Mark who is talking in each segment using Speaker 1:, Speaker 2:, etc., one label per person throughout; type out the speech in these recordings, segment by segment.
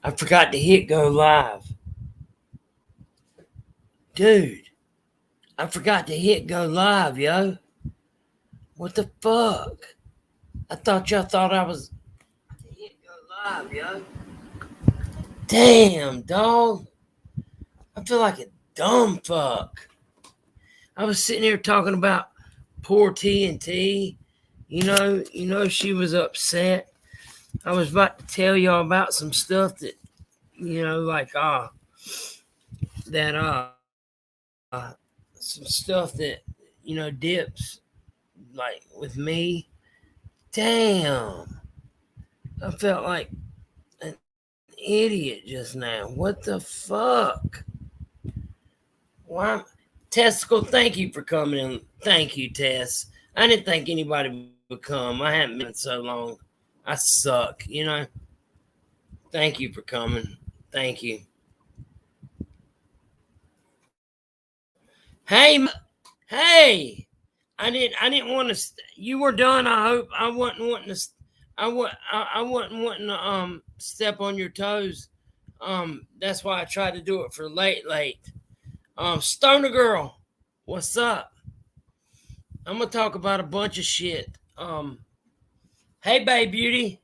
Speaker 1: I forgot to hit go live. Dude, I forgot to hit go live, yo. What the fuck? I thought y'all thought I was hit go live, yo. Damn, dog. I feel like a dumb fuck. I was sitting here talking about poor TNT. You know, she was upset. I was about to tell y'all about some stuff that, like that some stuff that, dips like with me. Damn. I felt like an idiot just now. What the fuck? Why? Testicle, thank you for coming in. Thank you, Tess. I didn't think anybody would come. I haven't been so long. I suck, Thank you for coming. Thank you. Hey. I didn't want to. You were done. I hope. I wasn't wanting to. I wasn't wanting to step on your toes. That's why I tried to do it for late. Stoner girl, what's up? I'm gonna talk about a bunch of shit. Hey, babe, beauty.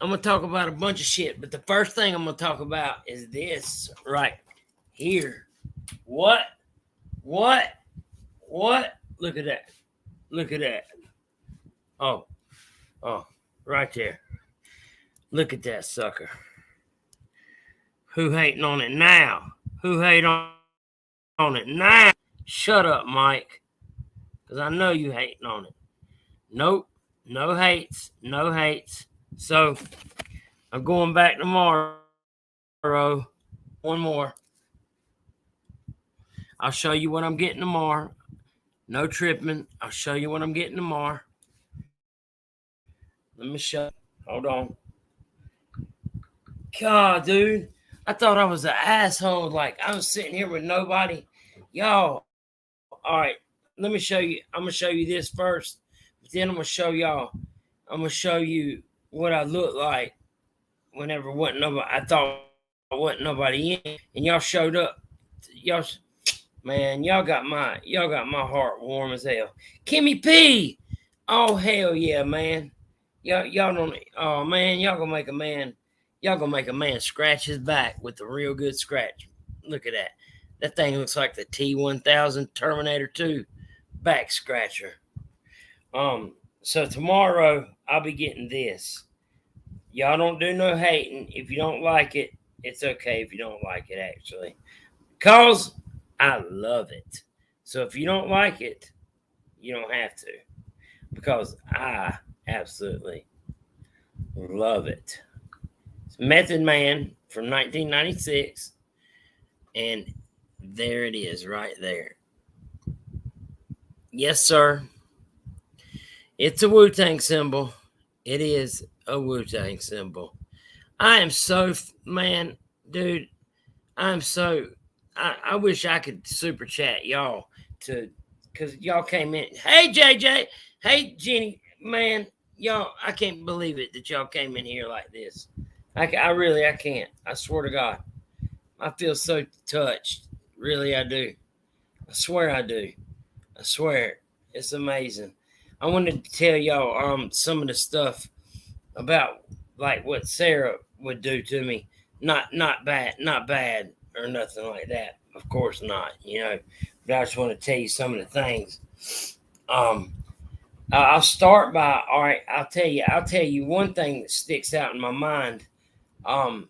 Speaker 1: I'm gonna talk about a bunch of shit, but the first thing I'm gonna talk about is this right here. What? Look at that. Look at that. Oh, right there. Look at that sucker. Who hating on it now? Who hate on it now? Shut up, Mike, because I know you hating on it. Nope, no hates. So I'm going back tomorrow. One more. I'll show you what I'm getting tomorrow. No tripping. I'll show you what I'm getting tomorrow. Let me show. Hold on. God, dude. I thought I was an asshole. Like, I was sitting here with nobody. Y'all. All right. Let me show you. I'm going to show you this first. But then I'm going to show y'all. I'm going to show you what I look like whenever wasn't nobody. I thought wasn't nobody in. And y'all showed up. Y'all, man, y'all got my heart warm as hell. Kimmy P. Oh, hell yeah, man. Y'all don't. Oh, man, y'all gonna make a man. Y'all gonna make a man scratch his back with a real good scratch. Look at that. That thing looks like the T-1000 Terminator 2 back scratcher. So tomorrow I'll be getting this. Y'all don't do no hating. If you don't like it, it's okay if you don't like it, actually. Because I love it. So if you don't like it, you don't have to. Because I absolutely love it. It's Method Man from 1996. And there it is right there. Yes, sir. It's a Wu-Tang symbol. It is a Wu-Tang symbol. I am so, man, dude, I wish I could super chat y'all because y'all came in. Hey, JJ. Hey, Jenny. Man, y'all, I can't believe it that y'all came in here like this. I can't. I swear to God. I feel so touched. Really, I do. I swear I do. I swear. It's amazing. I wanted to tell y'all some of the stuff about like what Sarah would do to me. Not bad or nothing like that. Of course not, But I just want to tell you some of the things. I'll start by all right. I'll tell you one thing that sticks out in my mind. I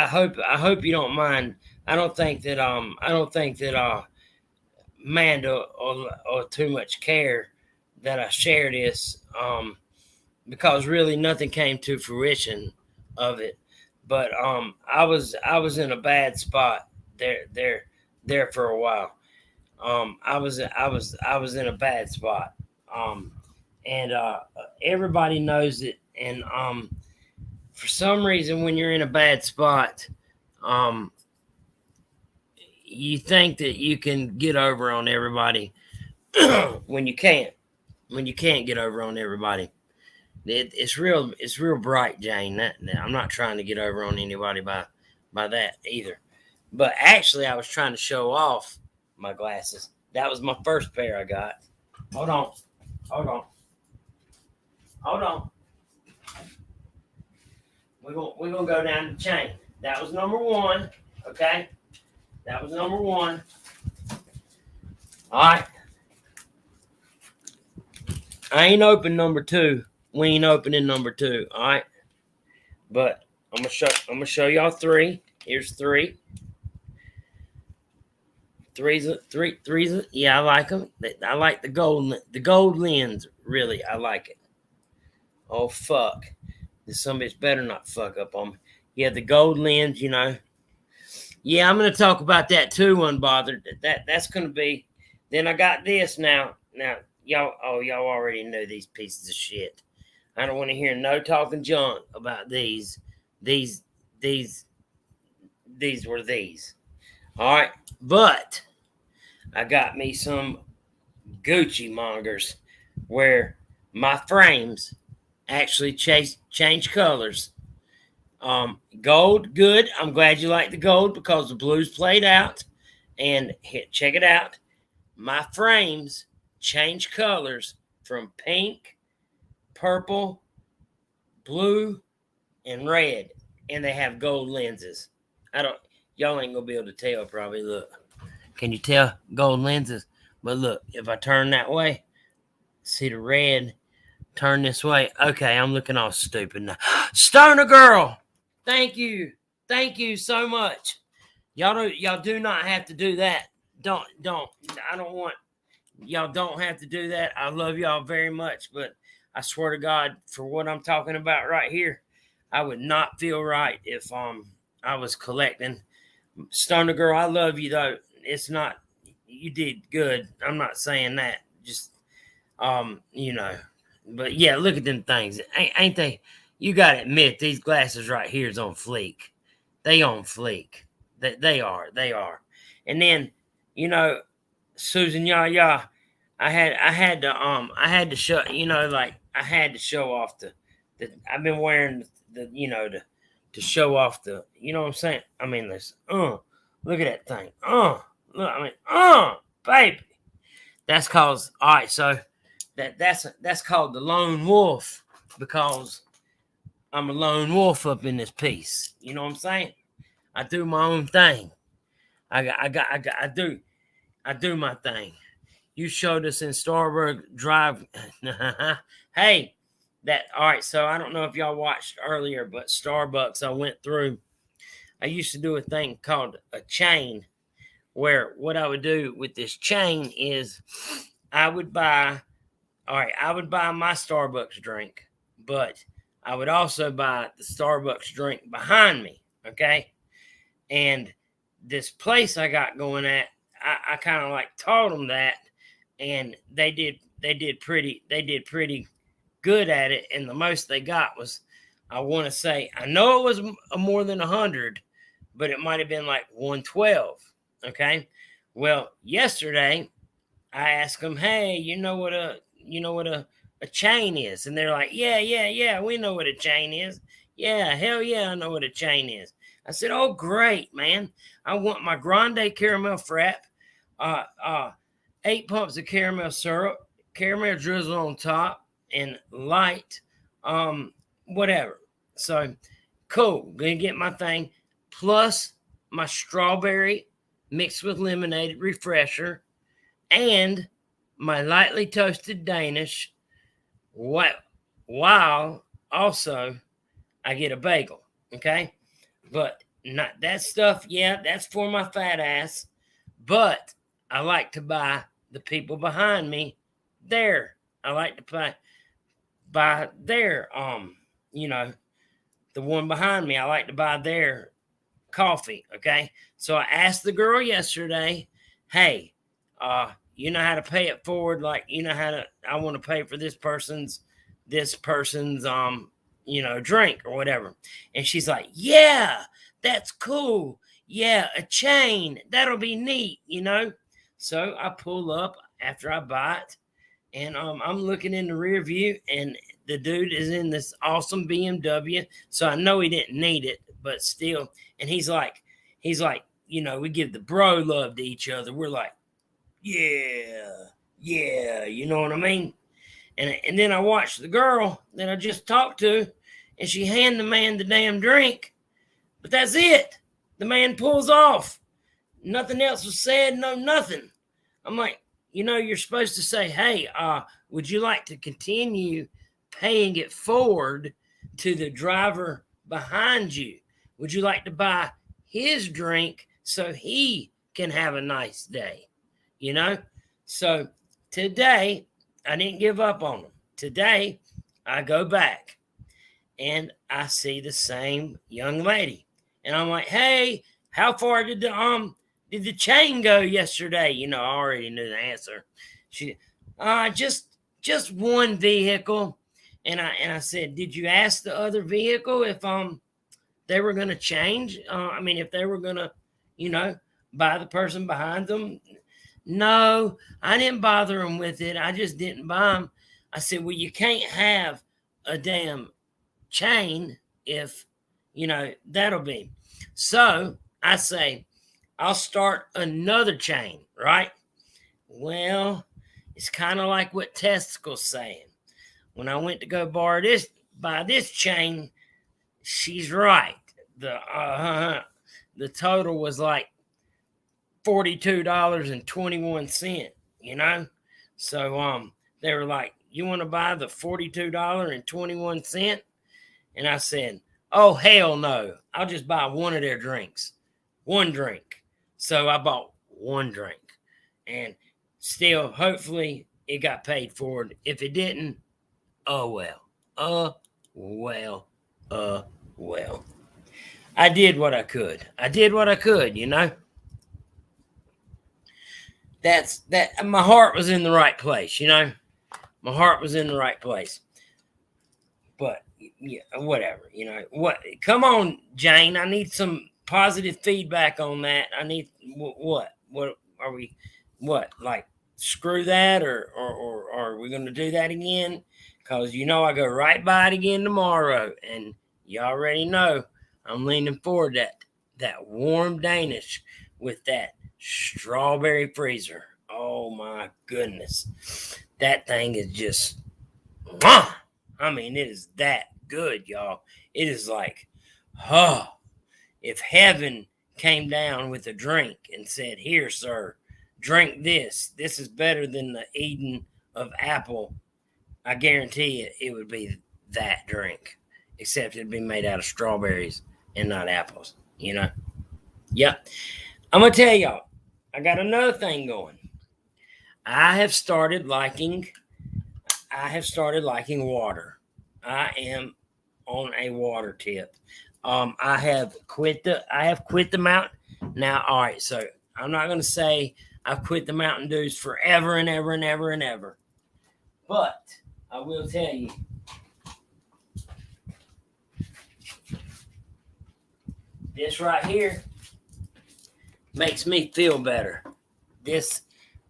Speaker 1: hope you don't mind. I don't think that Manda or too much care that I share this because really nothing came to fruition of it. But I was in a bad spot there for a while. I was in a bad spot. And everybody knows it. And for some reason, when you're in a bad spot, you think that you can get over on everybody when you can't get over on everybody. It's real bright, Jane. I'm not trying to get over on anybody by that either. But actually, I was trying to show off my glasses. That was my first pair I got. Hold on, hold on, hold on. We're gonna go down the chain. That was number one. Okay, that was number one. All right. I ain't open number two. We ain't opening number two. All right. But I'm gonna show y'all three. Here's three. Three's. Yeah, I like them. I like the gold lens. Really, I like it. Oh fuck! Some bitch better not fuck up on me. Yeah, the gold lens. Yeah, I'm gonna talk about that too. Unbothered. That's gonna be. Then I got this now. Now y'all. Oh, y'all already know these pieces of shit. I don't want to hear no talking junk about these. These were these. All right, but I got me some Gucci mongers where my frames actually change colors. Gold, good. I'm glad you like the gold because the blues played out. And check it out. My frames change colors from pink, purple, blue, and red. And they have gold lenses. Y'all ain't gonna be able to tell probably. Look. Can you tell? Gold lenses. But look, if I turn that way, see the red, turn this way. Okay, I'm looking all stupid now. Stoner girl! Thank you. Thank you so much. Y'all do not have to do that. Don't. I don't want. Y'all don't have to do that. I love y'all very much, but I swear to God, for what I'm talking about right here, I would not feel right if I was collecting. Stoner girl, I love you though. It's not, you did good. I'm not saying that. Just but yeah, look at them things. Ain't they? You gotta admit these glasses right here is on fleek. They on fleek. They are. And then, Susan Yah, I had to show, like I had to show off the I've been wearing to show off the, you know what I'm saying? I mean, this look at that thing. Look, I mean, baby. That's called, all right, so that's called the lone wolf because I'm a lone wolf up in this piece. You know what I'm saying? I do my own thing. I do my thing. You showed us in Starburg Drive. Hey, all right, so I don't know if y'all watched earlier, but Starbucks, I went through. I used to do a thing called a chain, where what I would do with this chain is I would buy my Starbucks drink, but I would also buy the Starbucks drink behind me, okay? And this place I got going at, I kind of like taught them that, and they did pretty good at it, and the most they got was, I want to say, I know it was more than 100, but it might have been like 112. Okay. Well, yesterday I asked them, hey, you know what a chain is? And they're like, yeah, we know what a chain is. Yeah, hell yeah, I know what a chain is. I said, oh, great, man. I want my grande caramel frap, 8 pumps of caramel syrup, caramel drizzle on top, and light, whatever. So cool. Gonna get my thing, plus my strawberry mixed with lemonade refresher, and my lightly toasted Danish, while also I get a bagel, okay? But not that stuff, yeah, that's for my fat ass, but I like to buy the people behind me there. I like to buy their, the one behind me, I like to buy their coffee, okay? So I asked the girl yesterday, hey, you know how to pay it forward, like I want to pay for this person's drink or whatever. And she's like, yeah, that's cool. Yeah, a chain, that'll be neat. So I pull up after I buy it, and I'm looking in the rear view, and the dude is in this awesome BMW. So I know he didn't need it, but still. And he's like, we give the bro love to each other. We're like, yeah, yeah, you know what I mean? And then I watched the girl that I just talked to, and she handed the man the damn drink. But that's it. The man pulls off. Nothing else was said, no nothing. I'm like, you're supposed to say, hey, would you like to continue paying it forward to the driver behind you? Would you like to buy his drink so he can have a nice day? So today, I didn't give up on him. Today, I go back and I see the same young lady. And I'm like, hey, how far did the chain go yesterday? I already knew the answer. She, just one vehicle. And I said, did you ask the other vehicle if they were gonna change? If they were gonna, buy the person behind them. No, I didn't bother them with it. I just didn't buy them. I said, well, you can't have a damn chain if, that'll be. So I say, I'll start another chain, right? Well, it's kind of like what Testicle's saying. When I went to go buy this chain, she's right. The total was like $42.21, So they were like, you want to buy the $42.21? And I said, oh, hell no. I'll just buy one of their drinks. One drink. So I bought one drink. And still, hopefully, it got paid for it. If it didn't, oh well. Well. I did what I could. That's my heart was in the right place, My heart was in the right place. But yeah, whatever, What? Come on, Jane. I need some positive feedback on that. I need what? What are we? What, like screw that, or are we going to do that again? Because I go right by it again tomorrow, and you already know I'm leaning forward that warm Danish with that strawberry freezer. Oh my goodness, that thing is just, it is that good, y'all. It is like, if heaven came down with a drink and said, here, sir, drink this. This is better than the Eden of apple. I guarantee it would be that drink, except it'd be made out of strawberries and not apples, Yep. I'm going to tell y'all, I got another thing going. I have started liking water. I am on a water tip. I have quit the mountain. Now, all right, so I'm not going to say I've quit the Mountain Dews forever and ever and ever and ever. But I will tell you, this right here makes me feel better. This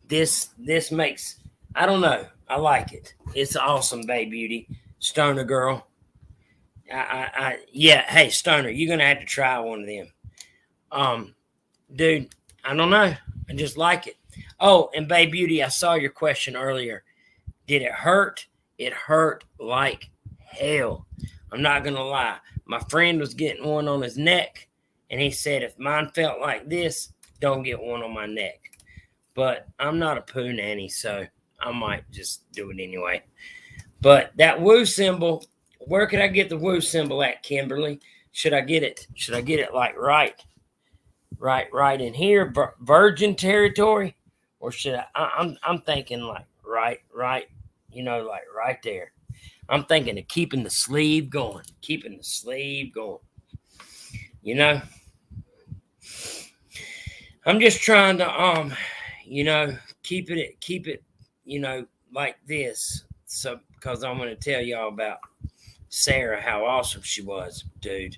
Speaker 1: makes, I don't know, I like it. It's awesome, Bay Beauty. Stoner girl. Yeah, hey, Stoner, you're going to have to try one of them. Dude, I don't know. I just like it. Oh, and Bay Beauty, I saw your question earlier. Did it hurt? It hurt like hell. I'm not going to lie. My friend was getting one on his neck, and he said, if mine felt like this, don't get one on my neck. But I'm not a poo nanny, so I might just do it anyway. But that woo symbol, where could I get the woo symbol at, Kimberly? Should I get it like right in here, virgin territory? Or should I'm thinking like right, like right there. I'm thinking of keeping the sleeve going. I'm just trying to keep it like this. So because I'm going to tell y'all about Sarah, how awesome she was, dude.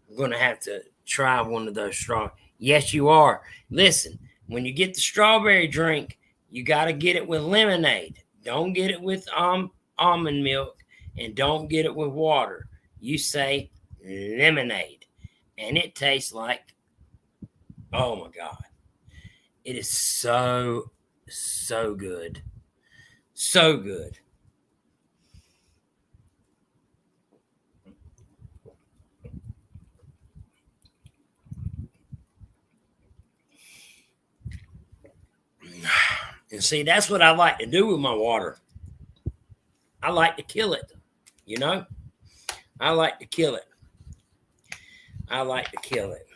Speaker 1: I'm going to have to try one of those straw. Yes, you are. Listen, when you get the strawberry drink, you got to get it with lemonade. don't get it with almond milk, and don't get it with water. You say lemonade, and it tastes like, oh my God, it is so good, so good. And see, that's what I like to do with my water. I like to kill it, you know. I like to kill it. I like to kill it.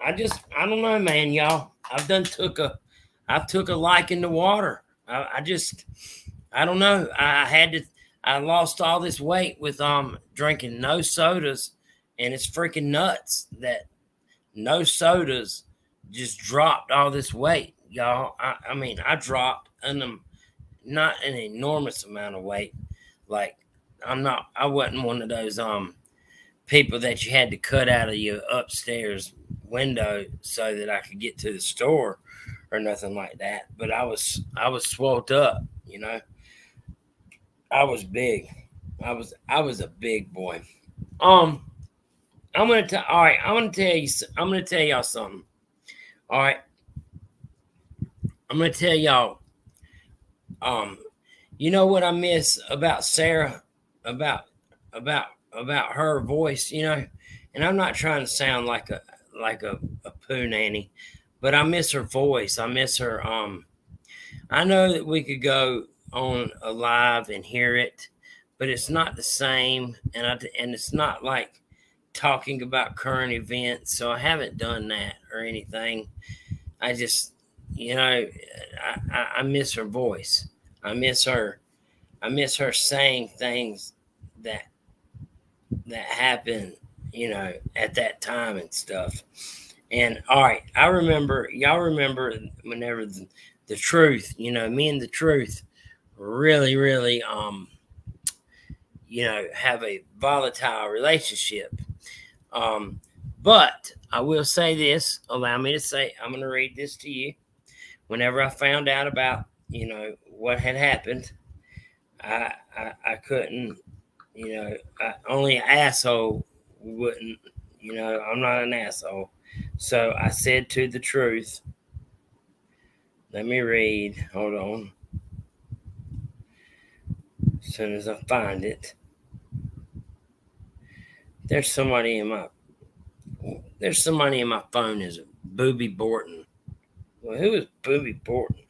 Speaker 1: I don't know, man, y'all. I took a liking to water. I don't know. I lost all this weight with drinking no sodas, and it's freaking nuts that no sodas just dropped all this weight, y'all. I mean, I dropped not an enormous amount of weight. Like, I wasn't one of those people that you had to cut out of your upstairs window so that I could get to the store or nothing like that. But I was swelled up, you know. I was big. I was a big boy. Um, all right. I'm gonna tell y'all something. All right, I'm gonna tell y'all. Um, you know what I miss about Sarah, about about her voice, you know. And I'm not trying to sound like a poo nanny, but I miss her voice. I miss her. I know that we could go on a live and hear it, but it's not the same, and it's not like talking about current events. So I haven't done that or anything. I just, you know, I miss her voice. I miss her. I miss her saying things that happened, you know, at that time and stuff. And all right, y'all remember whenever the truth, you know, me and the truth really, really, you know, have a volatile relationship. Um, but I will say this, allow me to say, I'm going to read this to you. Whenever I found out about, you know, what had happened, I couldn't, you know, only an asshole wouldn't, you know, I'm not an asshole. So I said to the truth, let me read, hold on. As soon as I find it, there's somebody in my phone is Booby Borton. Well, who is Booby Borton?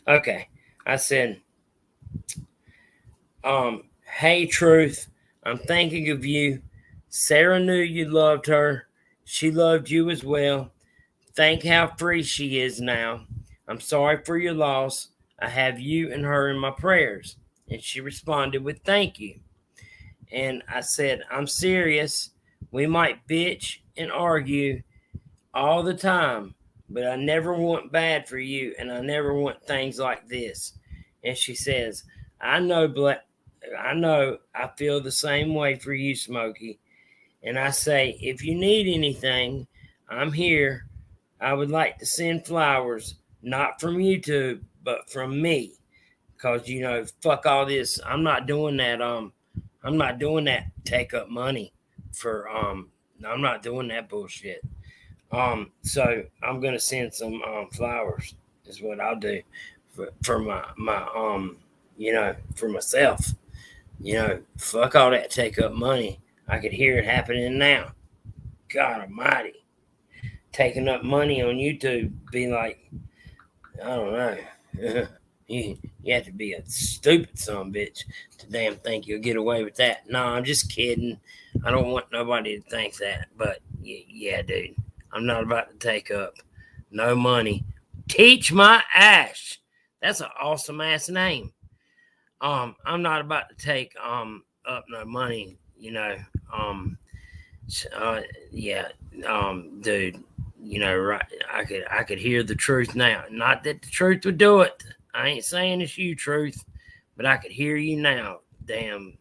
Speaker 1: Okay. I said, hey truth, I'm thinking of you. Sarah knew you loved her. She loved you as well. Think how free she is now. I'm sorry for your loss. I have you and her in my prayers. And she responded with thank you. And I said, I'm serious. We might bitch and argue all the time, but I never want bad for you, and I never want things like this. And she says, I know, I feel the same way for you, Smokey. And I say, if you need anything, I'm here. I would like to send flowers, not from YouTube, but from me. Because, you know, fuck all this. I'm not doing that. I'm not doing that. Take up money for, I'm not doing that bullshit. So I'm gonna send some flowers. Is what I'll do for my you know, for myself. You know, fuck all that take up money. I could hear it happening now. God Almighty, taking up money on YouTube be like, I don't know. You have to be a stupid son bitch to damn think you'll get away with that. No, I'm just kidding. I don't want nobody to think that. But yeah, dude, I'm not about to take up no money. Teach my ass. That's an awesome ass name. I'm not about to take up no money. You know. Yeah. Dude. You know, right? I could hear the truth now. Not that the truth would do it. I ain't saying it's you, truth, but I could hear you now. Damn.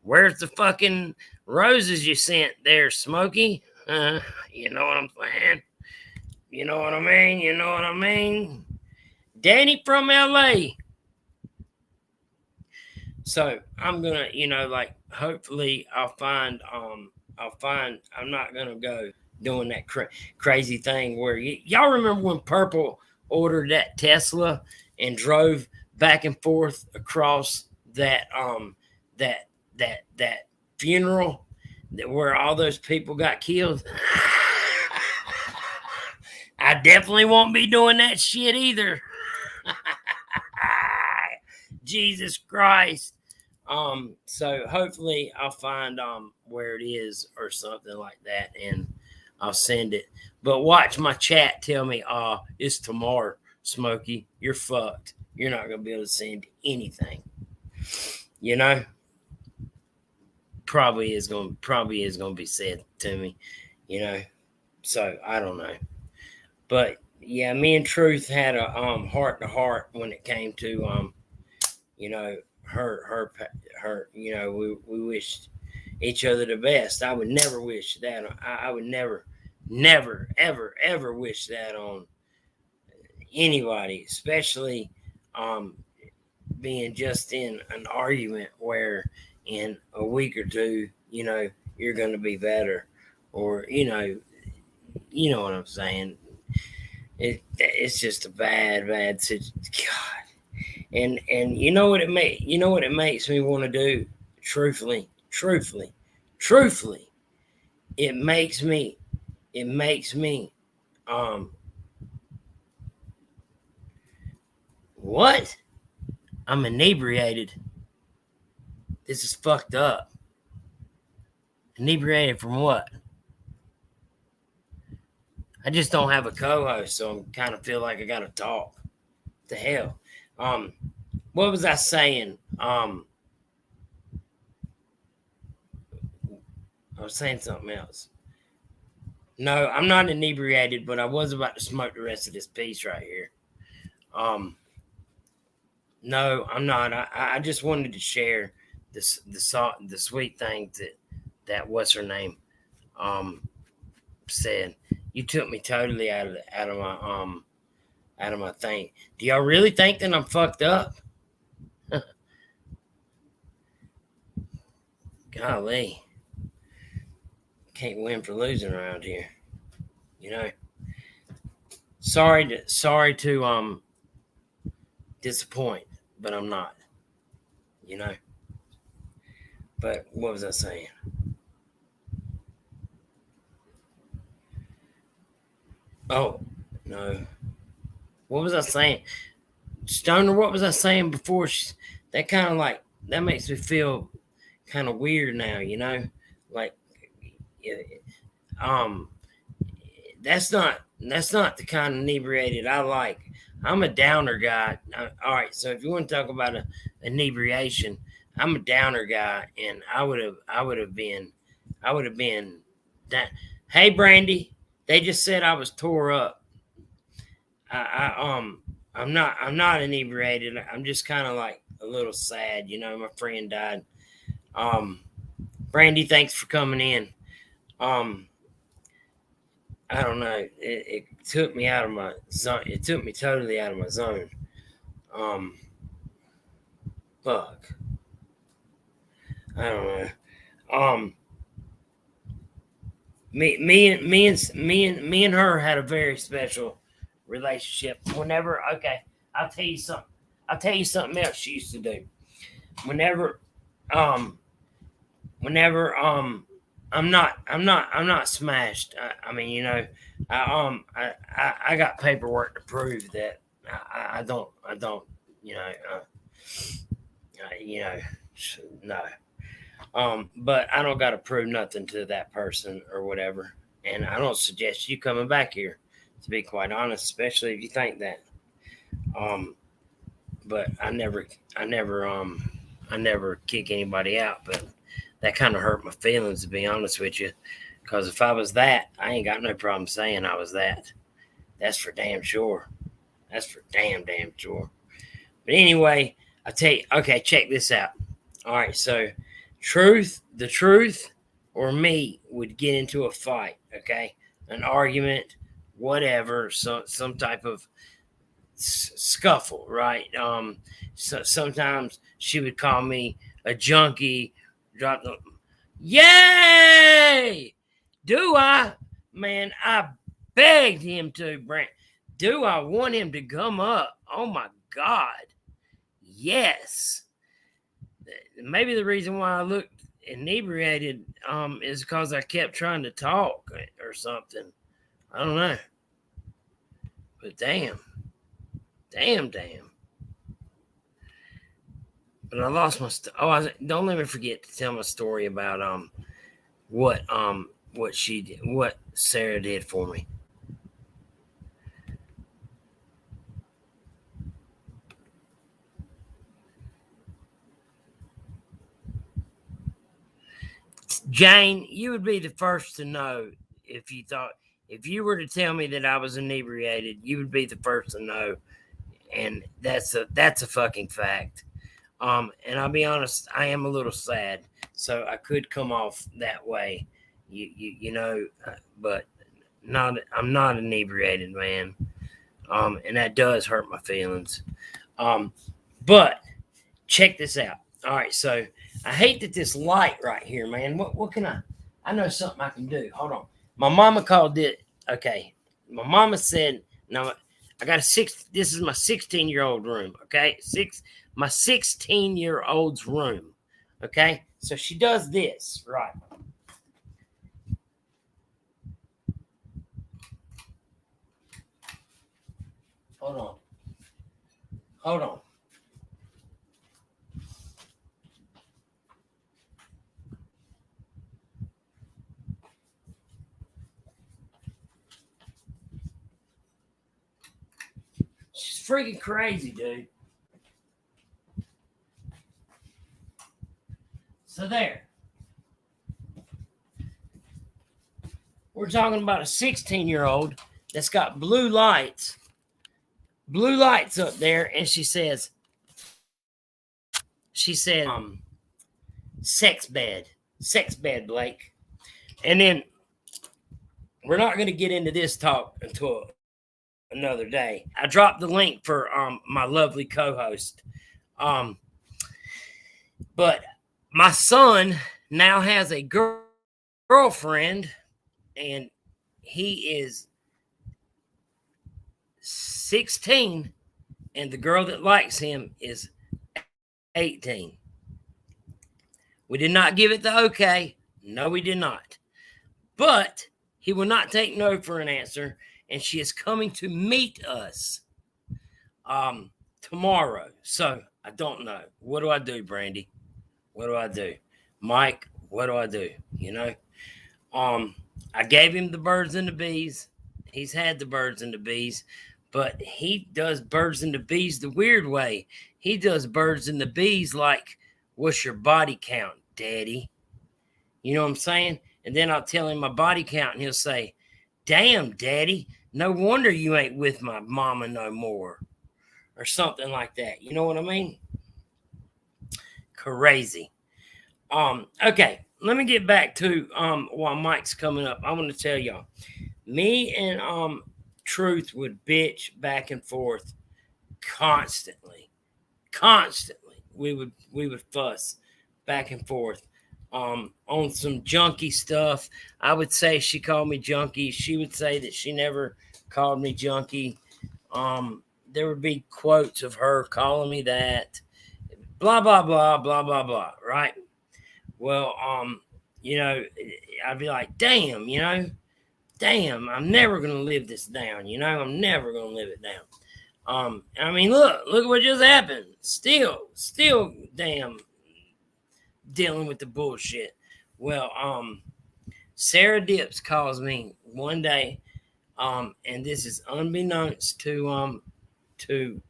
Speaker 1: Where's the fucking roses you sent there, Smokey? You know what I'm saying? You know what I mean? You know what I mean? Danny from LA. So I'm gonna, like hopefully I'm not gonna go doing that crazy thing where y'all remember when Purple ordered that Tesla and drove back and forth across that that funeral where all those people got killed. I definitely won't be doing that shit either. Jesus Christ. So hopefully I'll find where it is or something like that, and I'll send it. But watch my chat tell me, it's tomorrow, Smokey. You're fucked. You're not gonna be able to send anything. You know? Probably is gonna be said to me, you know. So I don't know. But yeah, me and Truth had a heart to heart when it came to you know, her, we wished each other the best. I would never wish that. I would never, ever wish that on anybody, especially um, being just in an argument where in a week or two, you're going to be better, or you know what I'm saying. It's just a bad situation. God, and you know what it makes me want to do. Truthfully, it makes me it makes me um what? I'm inebriated. This is fucked up. Inebriated from what? I just don't have a co-host, so I'm kind of feel like I gotta talk. What the hell? Um, what was I saying? I was saying something else. No, I'm not inebriated, but I was about to smoke the rest of this piece right here. Um, no, I'm not. I just wanted to share the sweet thing that what's her name said. You took me totally out of my thing. Do y'all really think that I'm fucked up? Golly, can't win for losing around here. You know. Sorry to disappoint, but I'm not. You know. But what was I saying? Oh no, what was I saying? Stoner, what was I saying before? That kind of like that makes me feel kind of weird now. Like um, that's not the kind of inebriated I like. I'm a downer guy. All right, so if you want to talk about inebriation, I'm a downer guy, and I would have been that. Hey, Brandy, they just said I was tore up. I'm not inebriated. I'm just kind of like a little sad. My friend died. Um, Brandy, thanks for coming in. Um, I don't know. It took me out of my zone. It took me totally out of my zone. Um, fuck. I don't know. Um, me and her had a very special relationship. I'll tell you something. I'll tell you something else she used to do. Whenever, um, whenever I'm not smashed. I mean, I got paperwork to prove that I don't you know you know no. But I don't got to prove nothing to that person or whatever, and I don't suggest you coming back here, to be quite honest, especially if you think that. Um, but I never kick anybody out, but that kind of hurt my feelings, to be honest with you. Because if I was that, I ain't got no problem saying I was that. That's for damn sure. That's for damn sure. But anyway, I tell you, okay, check this out. All right, so the truth, or me would get into a fight, okay? An argument, whatever, some type of scuffle, right? So sometimes she would call me a junkie, drop the yay. Do I? Man, I begged him to, Brent. Do I want him to come up? Oh my God. Yes. Maybe the reason why I looked inebriated is because I kept trying to talk or something. I don't know. But damn. Damn. But I lost my don't let me forget to tell my story about what she did, what Sarah did for me. Jane, you would be the first to know if you were to tell me that I was inebriated, you would be the first to know, and that's a fucking fact. And I'll be honest, I am a little sad, so I could come off that way, you know, but not. I'm not inebriated, man. And that does hurt my feelings. But check this out. All right, so I hate that this light right here, man. What can I know something I can do. Hold on. My mama called it. Okay. My mama said, now I got this is my 16-year-old room. Okay. My 16-year-old's room. Okay. So she does this, right? Hold on. She's freaking crazy, dude. So there. We're talking about a 16-year-old that's got blue lights up there, and she said, sex bed, Blake. And then we're not going to get into this talk until another day. I dropped the link for my lovely co-host. But my son now has a girlfriend, and he is 16, and the girl that likes him is 18. We did not give it the okay. No, we did not. But he will not take no for an answer, and she is coming to meet us tomorrow. So I don't know. What do I do, Brandy? What do I do? Mike, what do I do? You know? I gave him the birds and the bees. He's had the birds and the bees, but he does birds and the bees the weird way. He does birds and the bees like, what's your body count, Daddy? You know what I'm saying? And then I'll tell him my body count, and he'll say, damn, Daddy, no wonder you ain't with my mama no more. Or something like that. You know what I mean? Crazy. Okay, let me get back to while Mike's coming up. I want to tell y'all. Me and Truth would bitch back and forth constantly. We would fuss back and forth on some junkie stuff. I would say she called me junkie. She would say that she never called me junkie. There would be quotes of her calling me that. Blah blah blah blah blah blah. Right? Well, you know, I'd be like, damn, you know. Damn, I'm never gonna live this down, you know. I'm never gonna live it down. I mean, look what just happened. Still, damn, dealing with the bullshit. Well, Sarah Dips calls me one day, and this is unbeknownst to the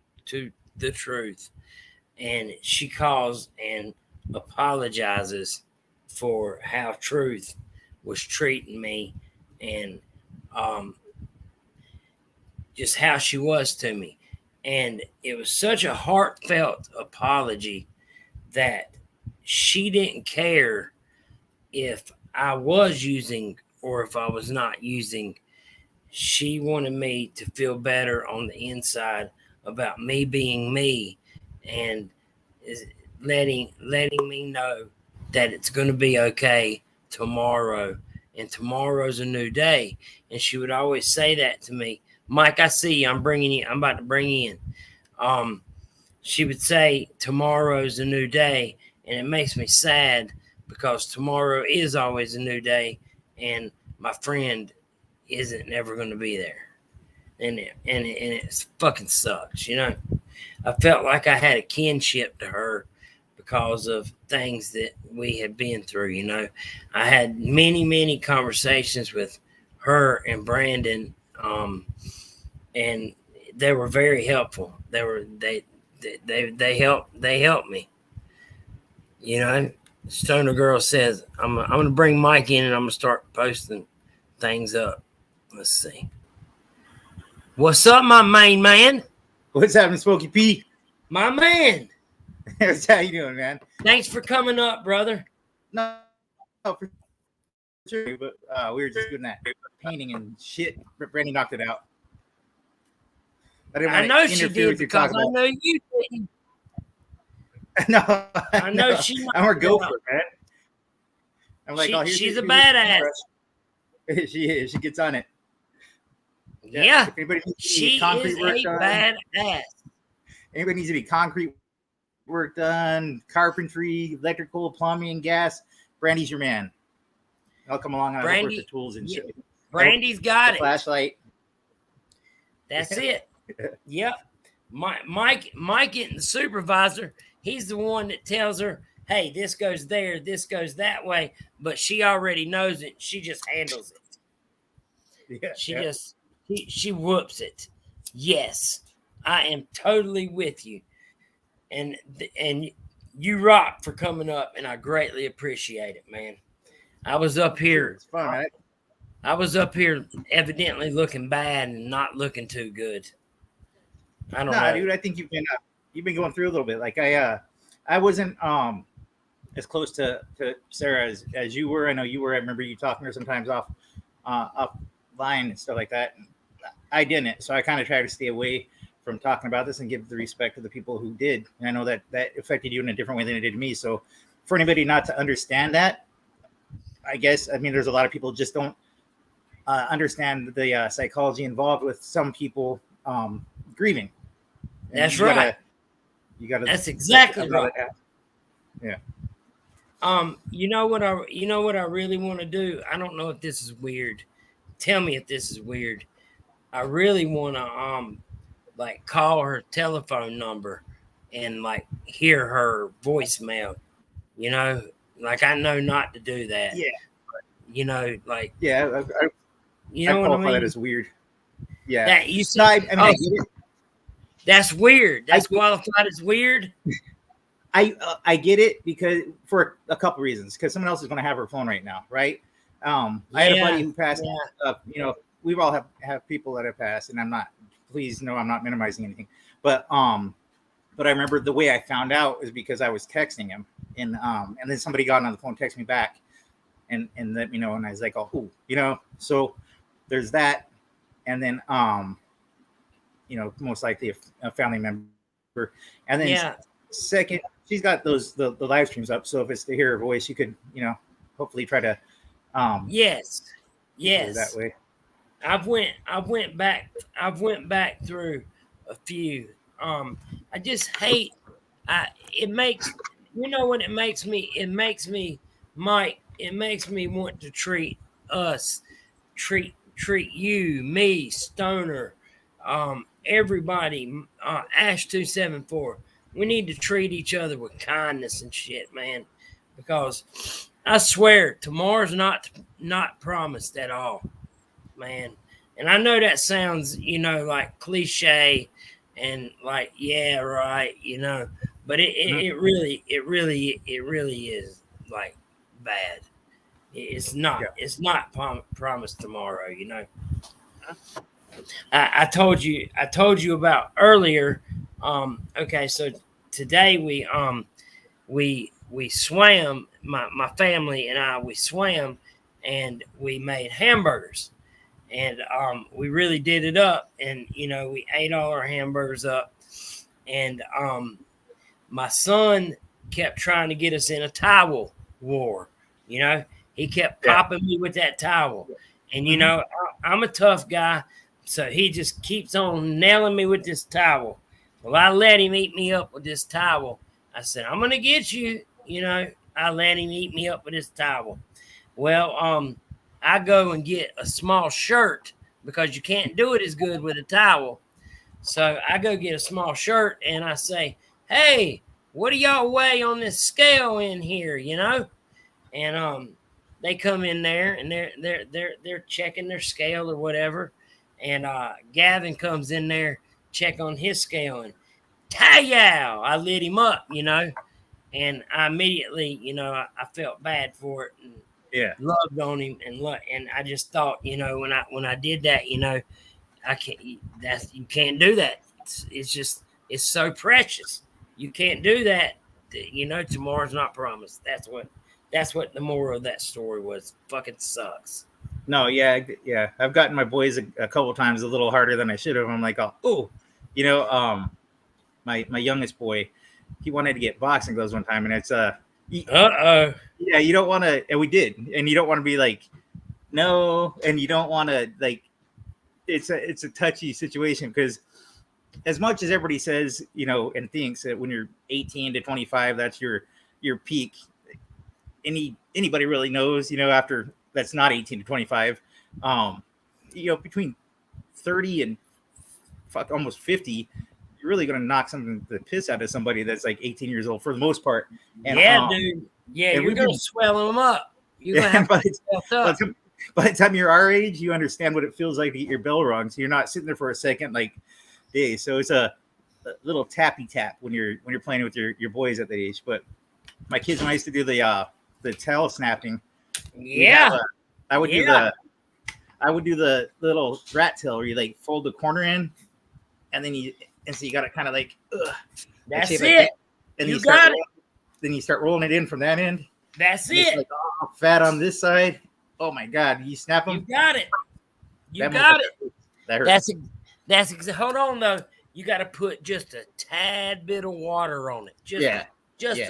Speaker 1: Truth, and she calls and apologizes for how Truth was treating me. And just how she was to me. And it was such a heartfelt apology that she didn't care if I was using or if I was not using. She wanted me to feel better on the inside about me being me, and is letting me know that it's going to be okay tomorrow, and tomorrow's a new day. And she would always say that to me. Mike, I see you. I'm about to bring you in. She would say tomorrow's a new day, and it makes me sad because tomorrow is always a new day, and my friend isn't never going to be there, and it fucking sucks. I felt like I had a kinship to her because of things that we had been through. I had many conversations with her and Brandon, and they were very helpful. They helped me. Stoner Girl says I'm gonna bring Mike in and I'm gonna start posting things up. Let's see. What's up, my main man?
Speaker 2: What's happening, Smokey P?
Speaker 1: My man.
Speaker 2: How you doing, man?
Speaker 1: Thanks for coming up, brother.
Speaker 2: No, for sure. But we were just doing that painting and shit. Brandy knocked it out.
Speaker 1: I know she did because I know you didn't.
Speaker 2: No,
Speaker 1: I know she.
Speaker 2: I'm her gopher, man. I'm like,
Speaker 1: she's a badass.
Speaker 2: She is. She gets on it.
Speaker 1: Yeah.
Speaker 2: If anybody needs
Speaker 1: she concrete is work a done, badass.
Speaker 2: Anybody needs to be concrete work done, carpentry, electrical, plumbing, gas, Brandy's your man. I'll come along and I'll work the tools and shit.
Speaker 1: Brandy's got it.
Speaker 2: Flashlight.
Speaker 1: That's it. Yep. Mike isn't the supervisor. He's the one that tells her, hey, this goes there, this goes that way, but she already knows it. She just handles it. Yeah, she whoops it. Yes, I am totally with you. And you rock for coming up, and I greatly appreciate it, man. I was up here.
Speaker 2: It's fun, right?
Speaker 1: I was up here evidently looking bad and not looking too good. I don't know,
Speaker 2: dude. I think you've been going through a little bit. Like I wasn't as close to Sarah as you were. I know you were. I remember you talking to her sometimes offline and stuff like that. I didn't, so I kind of tried to stay away from talking about this and give the respect to the people who did. And I know that affected you in a different way than it did me. So for anybody not to understand that, I guess, I mean, there's a lot of people just don't understand the psychology involved with some people grieving. And
Speaker 1: that's right.
Speaker 2: You gotta.
Speaker 1: That's exactly right.
Speaker 2: Yeah.
Speaker 1: You know what I really want to do? I don't know if this is weird. Tell me if this is weird. I really want to like call her telephone number and like hear her voicemail. Like I know not to do that.
Speaker 2: Yeah.
Speaker 1: Like
Speaker 2: yeah.
Speaker 1: I what I mean?
Speaker 2: That is weird. Yeah.
Speaker 1: That you see,
Speaker 2: I get it.
Speaker 1: That's weird. That's qualified as weird.
Speaker 2: I get it because for a couple reasons. Because someone else is going to have her phone right now, right? I had a buddy who passed. We all have people that have passed, and I'm not. Please, no, I'm not minimizing anything. But I remember the way I found out is because I was texting him, and then somebody got on the phone, texted me back, and let me know, and I was like, oh, so there's that, and then most likely a family member, and then second, she's got the live streams up, so if it's to hear her voice, you could hopefully try to
Speaker 1: yes
Speaker 2: that way.
Speaker 1: I've went back through a few. I just hate. It makes what it makes me. It makes me, Mike. It makes me want to treat you, me, Stoner, everybody, Ash 274. We need to treat each other with kindness and shit, man. Because I swear tomorrow's not promised at all, man. And I know that sounds, like cliche and like, yeah, right, but it really is like bad. It's not promised tomorrow, I told you about earlier. Okay, so today we swam, my family and I, we swam and we made hamburgers. and we really did it up, and we ate all our hamburgers up, and my son kept trying to get us in a towel war. He kept
Speaker 2: Yeah.
Speaker 1: popping me with that towel, and
Speaker 2: Mhm.
Speaker 1: I'm a tough guy, so he just keeps on nailing me with this towel. Well, I let him eat me up with this towel. I said, I'm gonna get you. I let him eat me up with this towel. Well, I go and get a small shirt because you can't do it as good with a towel. So I go get a small shirt and I say, "Hey, what do y'all weigh on this scale in here?" And they come in there and they're checking their scale or whatever. And Gavin comes in there, check on his scale, and Tayow, I lit him up, and I immediately, I felt bad for it and
Speaker 2: Yeah.
Speaker 1: loved on him, and I just thought, when I did that, I can't. You can't do that. It's just it's so precious. You can't do that. Tomorrow's not promised. That's what the moral of that story was. Fucking sucks.
Speaker 2: No, yeah, yeah. I've gotten my boys a couple times a little harder than I should have. I'm like, oh, you know, my youngest boy, he wanted to get boxing gloves one time, and it's
Speaker 1: Oh.
Speaker 2: yeah, you don't want to, and we did, and you don't want to be like, no, and you don't want to like, it's a touchy situation because as much as everybody says, and thinks that when you're 18 to 25, that's your peak. Anybody really knows, after that's not 18 to 25, between 30 and almost 50, you're really going to knock something the piss out of somebody that's like 18 years old for the most part. And
Speaker 1: yeah, dude. Yeah,
Speaker 2: and
Speaker 1: you're gonna swell them up. You're gonna
Speaker 2: yeah,
Speaker 1: have to swell up.
Speaker 2: by the time you're our age, you understand what it feels like to get your bell rung. So you're not sitting there for a second like, hey. So it's a little tappy tap when you're playing with your boys at that age. But my kids, when I used to do the tail snapping,
Speaker 1: Yeah.
Speaker 2: I would
Speaker 1: Yeah.
Speaker 2: do the little rat tail where you like fold the corner in, and so you got to kind of like,
Speaker 1: That's
Speaker 2: shape
Speaker 1: it.
Speaker 2: like that, and
Speaker 1: You
Speaker 2: you start
Speaker 1: got it.
Speaker 2: then you start rolling it in from that end.
Speaker 1: That's
Speaker 2: And it's
Speaker 1: it.
Speaker 2: like, fat on this side. Oh my god, you snap
Speaker 1: You
Speaker 2: them.
Speaker 1: got it. You
Speaker 2: That
Speaker 1: got it.
Speaker 2: That hurts.
Speaker 1: Hold on though. You got to put just a tad bit of water on it. Just
Speaker 2: Yeah.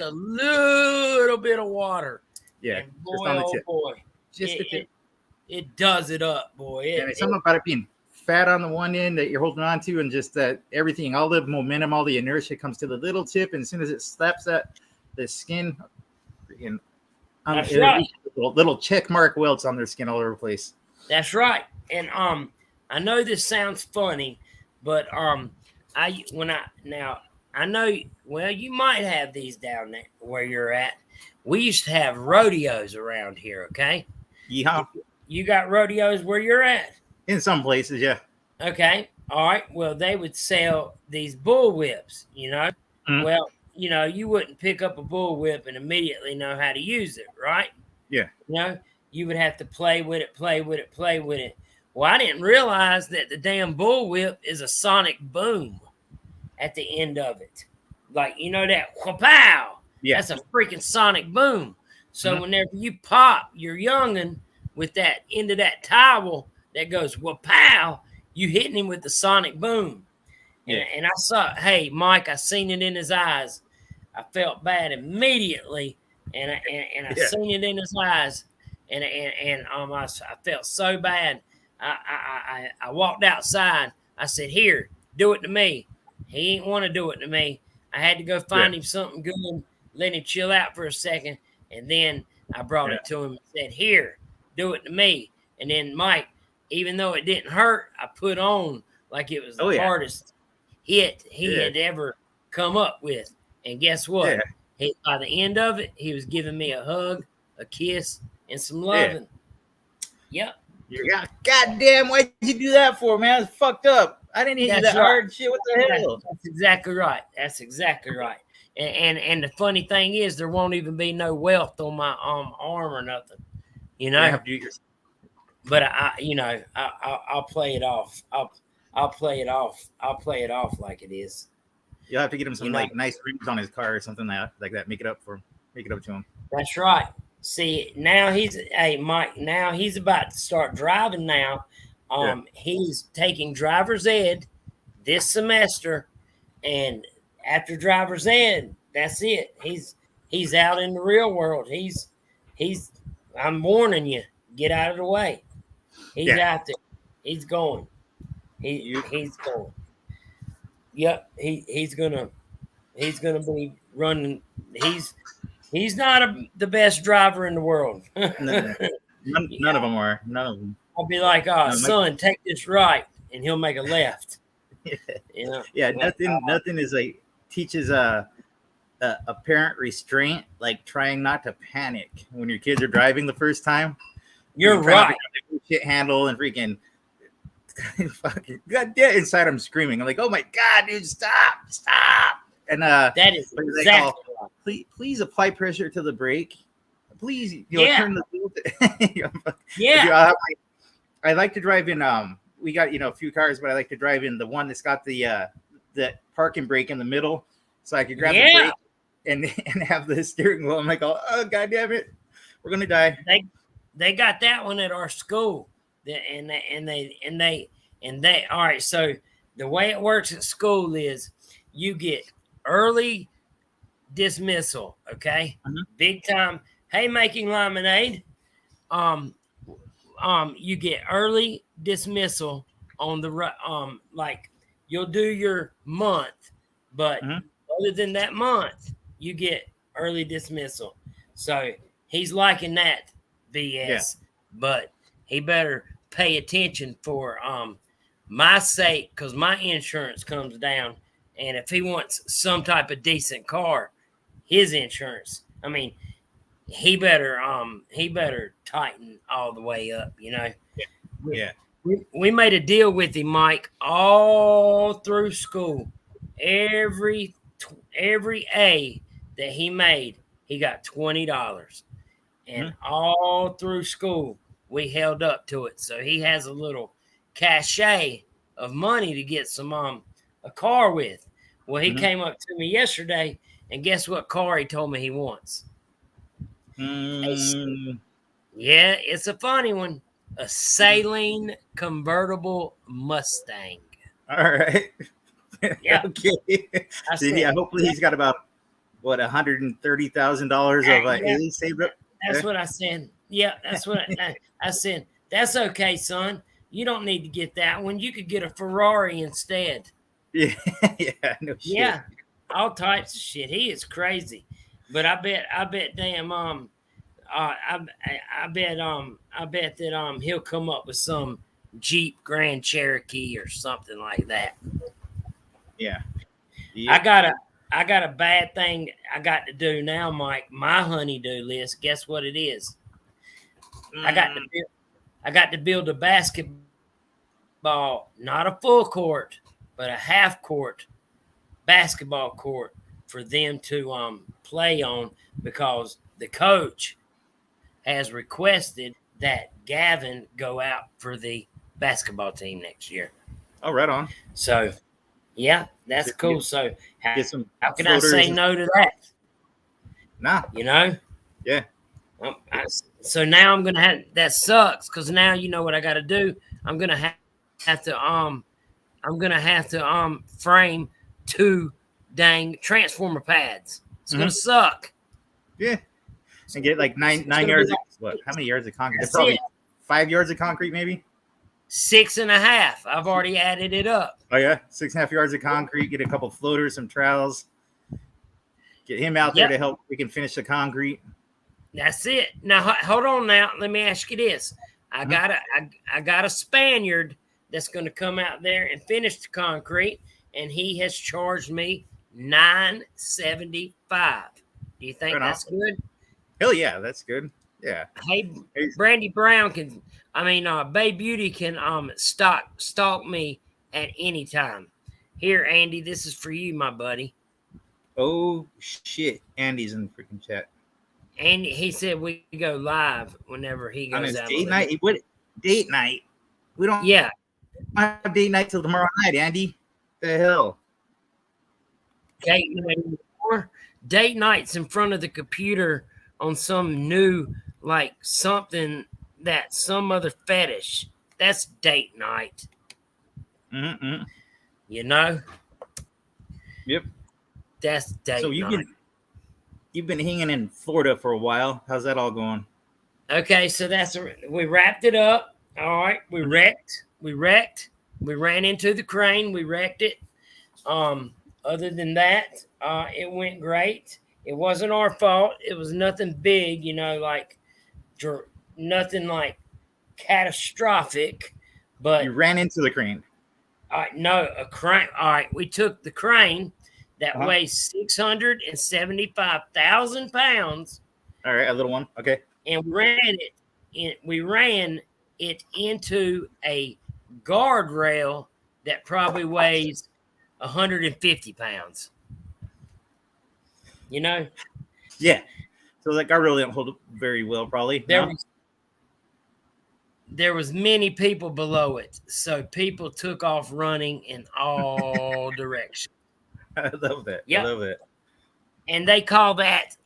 Speaker 1: a little bit of water.
Speaker 2: Yeah,
Speaker 1: And
Speaker 2: just
Speaker 1: boy,
Speaker 2: on the
Speaker 1: oh
Speaker 2: tip.
Speaker 1: boy,
Speaker 2: Just the tip.
Speaker 1: it does it up, boy.
Speaker 2: And it's something about it being fat on the one end that you're holding on to, and just that everything, all the momentum, all the inertia comes to the little tip, and as soon as it slaps the skin, and
Speaker 1: That's right.
Speaker 2: little check mark welts on their skin all over the place.
Speaker 1: That's right. And I know this sounds funny, but I know, well, you might have these down there where you're at. We used to have rodeos around here, okay?
Speaker 2: Yeehaw.
Speaker 1: You got rodeos where you're at?
Speaker 2: In some places, yeah.
Speaker 1: Okay. All right. Well, they would sell these bull whips,
Speaker 2: Mhm.
Speaker 1: Well, you wouldn't pick up a bull whip and immediately know how to use it, right?
Speaker 2: Yeah.
Speaker 1: You would have to play with it. Well, I didn't realize that the damn bull whip is a sonic boom at the end of it. Like, that wha-pow.
Speaker 2: Yeah.
Speaker 1: That's a freaking sonic boom. So
Speaker 2: Mhm.
Speaker 1: whenever you pop your youngin with that end of that towel that goes wha-pow, you hitting him with the sonic boom.
Speaker 2: Yeah.
Speaker 1: And I saw, hey, Mike, I seen it in his eyes. I felt bad immediately, and I seen it in his eyes, and I felt so bad. I walked outside. I said, "Here, do it to me." He ain't want to do it to me. I had to go find him something good, let him chill out for a second, and then I brought it to him and said, "Here, do it to me." And then Mike, even though it didn't hurt, I put on like it was the hardest hit he had ever come up with. And guess what? By the end of it, he was giving me a hug, a kiss, and some loving. Yep.
Speaker 2: Yeah. Goddamn, why'd you do that for, man? It's fucked up. I didn't hit you that hard. Shit, what the hell?
Speaker 1: That's exactly right. And the funny thing is, there won't even be no welt on my arm or nothing.
Speaker 2: You have to do yours.
Speaker 1: But I'll play it off. I'll play it off. I'll play it off like it is.
Speaker 2: You'll have to get him some like nice rims on his car or something like that. Make it up to him.
Speaker 1: That's right. See, now Mike, now he's about to start driving now. He's taking driver's ed this semester, and after driver's ed, that's it. He's out in the real world. He's I'm warning you, get out of the way. He's out there. He's going. He's going. Yep. He's gonna be running. He's not the best driver in the world.
Speaker 2: None of them are. None of them.
Speaker 1: I'll be like, son, take this right, and he'll make a left. You know?
Speaker 2: Yeah, nothing is like teaches a parent restraint, like trying not to panic when your kids are driving the first time.
Speaker 1: You're right.
Speaker 2: Shit handle and freaking fucking goddamn inside I'm screaming. I'm like, oh my god, dude, stop. And
Speaker 1: that is exactly
Speaker 2: right. Please apply pressure to the brake. Please, turn the wheel.
Speaker 1: Yeah.
Speaker 2: Dude, I like to drive in we got a few cars, but I like to drive in the one that's got the parking brake in the middle, so I could grab the brake and have the steering wheel. I'm like, oh god damn it, we're gonna die.
Speaker 1: They got that one at our school, and they all right. So the way it works at school is you get early dismissal, okay, big time. Hey, making lemonade. You get early dismissal on the like you'll do your month, but other than that month, you get early dismissal. So he's liking that BS, but he better pay attention for my sake, because my insurance comes down, and if he wants some type of decent car, his insurance, I mean, he better tighten all the way up, We made a deal with him, Mike, all through school. Every A that he made, he got $20. And all through school, we held up to it. So he has a little cachet of money to get some a car with. Well, he came up to me yesterday, and guess what car he told me he wants? Yeah, it's a funny one. A saline convertible Mustang.
Speaker 2: All right.
Speaker 1: Yeah.
Speaker 2: Okay. Hopefully he's got about $130,000 of A saved up.
Speaker 1: That's what I said. Yeah, that's what I said. That's okay, son. You don't need to get that one. You could get a Ferrari instead.
Speaker 2: Yeah, no shit.
Speaker 1: Yeah, all types of shit. He is crazy, but I bet damn I bet that he'll come up with some Jeep Grand Cherokee or something like that.
Speaker 2: Yeah.
Speaker 1: I got a bad thing I got to do now, Mike. My honey-do list. Guess what it is? I got to build a basketball, not a full court, but a half court basketball court for them to play on, because the coach has requested that Gavin go out for the basketball team next year.
Speaker 2: Oh, right on.
Speaker 1: So, yeah, that's cool. So, how can I say no to that?
Speaker 2: Nah. Yeah.
Speaker 1: So now I'm gonna have, that sucks, because now you know what I got to do. I'm gonna have to frame 2 dang transformer pads. It's gonna suck.
Speaker 2: Yeah. And get like 9 yards. How many yards of concrete? Probably 5 yards of concrete, maybe
Speaker 1: 6.5. I've already added it up.
Speaker 2: Oh yeah, 6.5 yards of concrete. Get a couple floaters, some trowels. Get him out there to help. We can finish the concrete.
Speaker 1: That's it. Now hold on. Now let me ask you this. I got a Spaniard that's going to come out there and finish the concrete, and he has charged me $975. Do you think that's good?
Speaker 2: Hell yeah, that's good. Yeah.
Speaker 1: Hey, Brandy Brown Bay Beauty can stalk me at any time. Here, Andy, this is for you, my buddy.
Speaker 2: Oh shit, Andy's in the freaking chat.
Speaker 1: And he said we go live whenever he goes
Speaker 2: on his
Speaker 1: out.
Speaker 2: Date night? What date night? We don't have date night till tomorrow night, Andy. The hell?
Speaker 1: Date nights in front of the computer on some new, like something that some other fetish. That's date night.
Speaker 2: Mm-hmm.
Speaker 1: You know,
Speaker 2: Yep.
Speaker 1: that's date
Speaker 2: So
Speaker 1: night.
Speaker 2: you've been hanging in Florida for a while. How's that all going?
Speaker 1: Okay, so we wrapped it up. All right, we
Speaker 2: Mhm.
Speaker 1: wrecked. We ran into the crane. We wrecked it. Other than that, it went great. It wasn't our fault. It was nothing big, like nothing like catastrophic.
Speaker 2: You
Speaker 1: But
Speaker 2: ran into the crane.
Speaker 1: no, a crane. All right, we took the crane that
Speaker 2: Uh-huh.
Speaker 1: weighs 675,000 pounds
Speaker 2: All right, a little one. Okay.
Speaker 1: and we ran it into a guardrail that probably weighs 150 pounds. You know,
Speaker 2: Yeah. So that guardrail didn't hold up very well, probably.
Speaker 1: there
Speaker 2: No.
Speaker 1: was there was many people below it, so people took off running in all directions.
Speaker 2: I love that. I
Speaker 1: Yep,
Speaker 2: love that.
Speaker 1: and they call that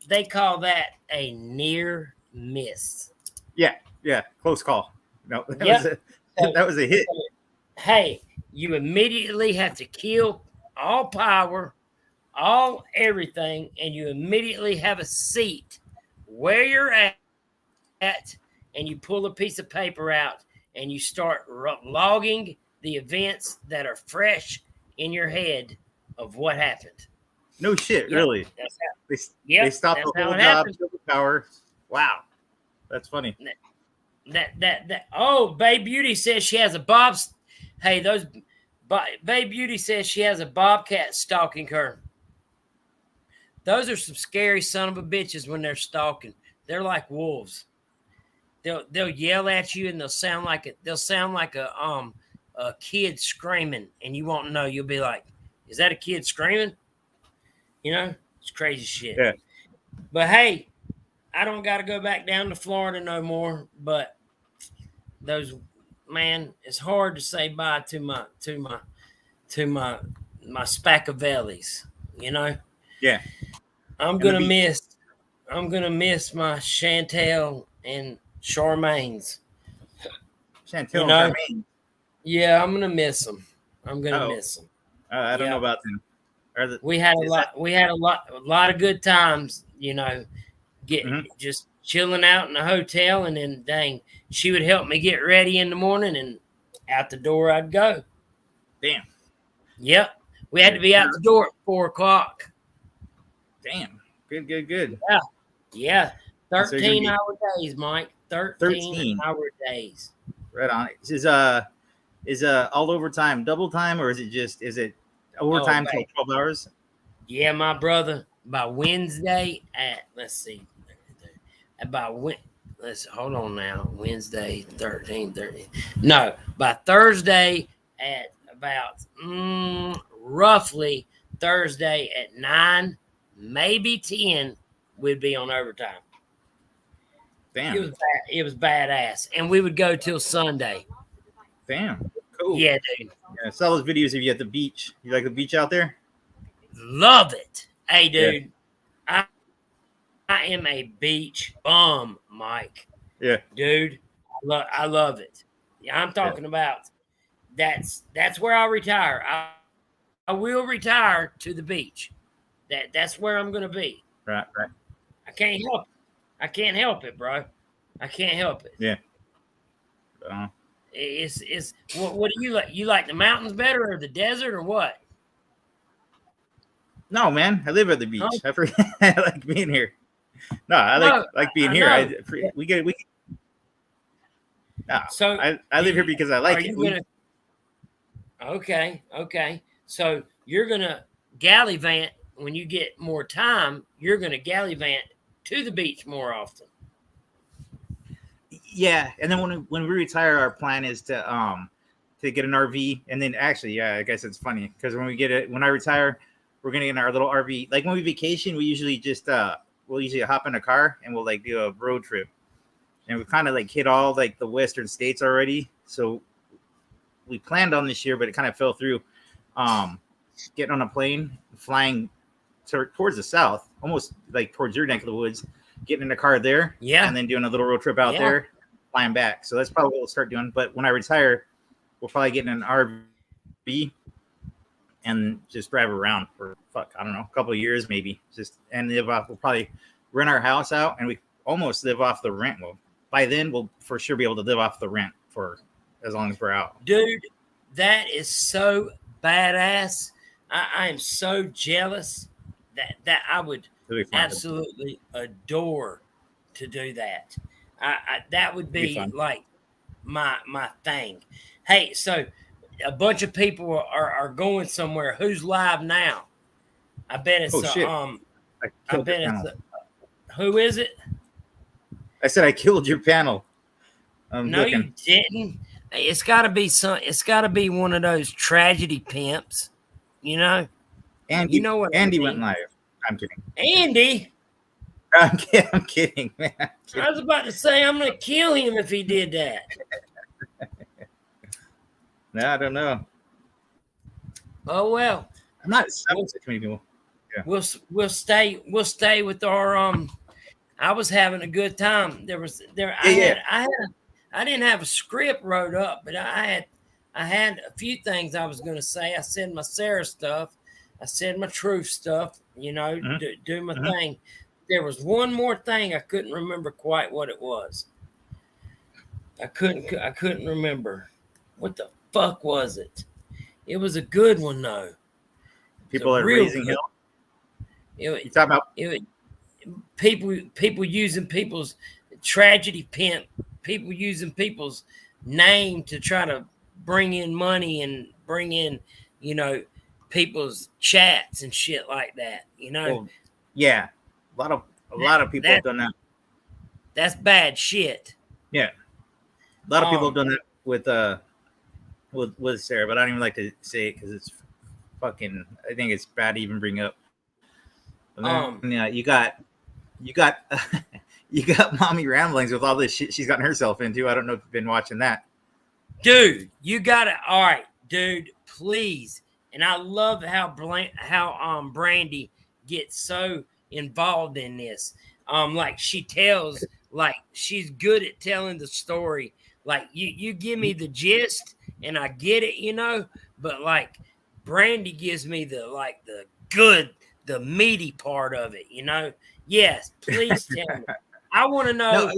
Speaker 1: a near miss.
Speaker 2: Yeah. Yeah. Close call. No, that was
Speaker 1: Yep.
Speaker 2: a
Speaker 1: So,
Speaker 2: that was a hit.
Speaker 1: hey, you immediately have to kill all power, all everything, and you immediately have a seat where you're at, and you pull a piece of paper out and you start logging the events that are fresh in your head of what happened.
Speaker 2: No shit,
Speaker 1: Yep,
Speaker 2: really.
Speaker 1: that's how.
Speaker 2: They they
Speaker 1: Yep,
Speaker 2: stopped
Speaker 1: that's
Speaker 2: the
Speaker 1: how
Speaker 2: whole
Speaker 1: it
Speaker 2: job,
Speaker 1: happened.
Speaker 2: killed the power. Wow. That's funny.
Speaker 1: That. Oh, Babe Beauty says she has a bob. Hey, Babe Beauty says she has a bobcat stalking her. Those are some scary son of a bitches when they're stalking. They're like wolves. They'll yell at you and they'll sound like a kid screaming, and you won't know. You'll be like, "Is that a kid screaming?" It's crazy shit.
Speaker 2: Yeah.
Speaker 1: But hey, I don't got to go back down to Florida no more. But those, man, it's hard to say bye to my Spaccavellis. You know,
Speaker 2: Yeah.
Speaker 1: I'm
Speaker 2: And the
Speaker 1: gonna
Speaker 2: beach.
Speaker 1: miss. I'm gonna miss my Chantel and Charmaine's. You
Speaker 2: Chantel and
Speaker 1: know,
Speaker 2: Charmaine.
Speaker 1: yeah, I'm gonna miss them. I'm gonna
Speaker 2: Oh,
Speaker 1: miss them.
Speaker 2: I don't know
Speaker 1: Yeah,
Speaker 2: about them.
Speaker 1: we had a
Speaker 2: Is that?
Speaker 1: lot. We had a lot of good times. Get
Speaker 2: Mhm.
Speaker 1: just chilling out in the hotel, and then dang, she would help me get ready in the morning, and out the door I'd go.
Speaker 2: Damn.
Speaker 1: Yep, we had to be out the door at 4 o'clock.
Speaker 2: Damn. Good. Good. Good.
Speaker 1: Yeah, yeah,
Speaker 2: And so you're gonna
Speaker 1: 13
Speaker 2: be
Speaker 1: hour days, Mike. 13
Speaker 2: 13.
Speaker 1: hour days.
Speaker 2: Right on. Is all overtime double time, or is it
Speaker 1: Oh,
Speaker 2: overtime till
Speaker 1: baby.
Speaker 2: 12 hours?
Speaker 1: Yeah, my brother. By Wednesday at let's see, by when let's hold on now. Wednesday 13:30. No, by Thursday at about roughly Thursday at 9, maybe 10, we'd be on overtime. It
Speaker 2: Damn.
Speaker 1: was it was badass, and we would go till Sunday.
Speaker 2: Damn. Cool.
Speaker 1: Yeah, dude,
Speaker 2: Yeah, I saw those videos of you at the beach. You like the beach out there?
Speaker 1: love it. Hey,
Speaker 2: Yeah.
Speaker 1: dude, I I am a beach bum, Mike.
Speaker 2: Yeah.
Speaker 1: Dude, I love it. Yeah, I'm
Speaker 2: Yeah.
Speaker 1: talking about that's where I'll retire. I will retire to the beach. That's where I'm gonna be.
Speaker 2: Right. Right.
Speaker 1: I can't help it. I can't help it, bro. I can't help it.
Speaker 2: Yeah.
Speaker 1: It's what do you like? You like the mountains better or the desert or what?
Speaker 2: No, man. I live at the beach.
Speaker 1: Huh?
Speaker 2: I forget. I like being here. No, I
Speaker 1: No,
Speaker 2: like being
Speaker 1: I
Speaker 2: here.
Speaker 1: know.
Speaker 2: We. No,
Speaker 1: So
Speaker 2: I live here because I like
Speaker 1: are
Speaker 2: it.
Speaker 1: you gonna? Okay. So you're gonna gallivant when you get more time. You're gonna gallivant to the beach more often.
Speaker 2: Yeah, and then when we retire, our plan is to get an RV, and then actually, yeah, I guess it's funny because when I retire, we're gonna get our little RV. Like when we vacation, we usually just we'll usually hop in a car and we'll like do a road trip, and we kind of like hit all like the western states already. So we planned on this year, but it kind of fell through. Getting on a plane, flying towards the south, almost like towards your neck of the woods, getting in a car there,
Speaker 1: Yeah.
Speaker 2: and then doing a little road trip out
Speaker 1: Yeah.
Speaker 2: there, flying back. So that's probably what we'll start doing. But when I retire, we'll probably get in an RV and just drive around for I don't know, a couple of years maybe. Just and live off. We'll probably rent our house out, and we almost live off the rent. Well, by then we'll for sure be able to live off the rent for as long as we're out.
Speaker 1: Dude, that is so badass. I am so jealous that I would absolutely adore to do that. That would be like my thing. Hey, so a bunch of people are going somewhere. Who's live now? I bet it's I bet it's who is it?
Speaker 2: I said I killed your panel.
Speaker 1: No, you didn't. It's got to be it's got to be one of those tragedy pimps, you know.
Speaker 2: Andy,
Speaker 1: you know what
Speaker 2: Andy went live. I'm kidding.
Speaker 1: Andy.
Speaker 2: I'm kidding, man.
Speaker 1: I was about to say I'm going to kill him if he did that.
Speaker 2: No, I don't know.
Speaker 1: Oh well.
Speaker 2: I'm not too many people. Yeah.
Speaker 1: We'll stay with our I was having a good time. I didn't have a script wrote up, but I had a few things I was going to say. I said my Sarah stuff. I said my truth stuff, you know, do my thing. There was one more thing I couldn't remember quite what it was. I couldn't remember. What the fuck was it? It was a good one though.
Speaker 2: People are raising hell. You talking about
Speaker 1: people using people's tragedy pimp, people using people's name to try to bring in money and bring in, you know, people's chats and shit like that, you know.
Speaker 2: Well, yeah. A lot of people have done that.
Speaker 1: That's bad shit.
Speaker 2: Yeah. A lot of people have done that with Sarah, but I don't even like to say it because it's fucking. I think it's bad to even bring up. Then, yeah, you got you got mommy ramblings with all this shit she's gotten herself into. I don't know if you've been watching that,
Speaker 1: dude. You got it. All right, dude. Please. And I love how Brandy gets so involved in this. Like she tells, like she's good at telling the story. Like you give me the gist and I get it, you know, but like Brandy gives me the meaty part of it, you know. Yes, please tell me. I want to know. No,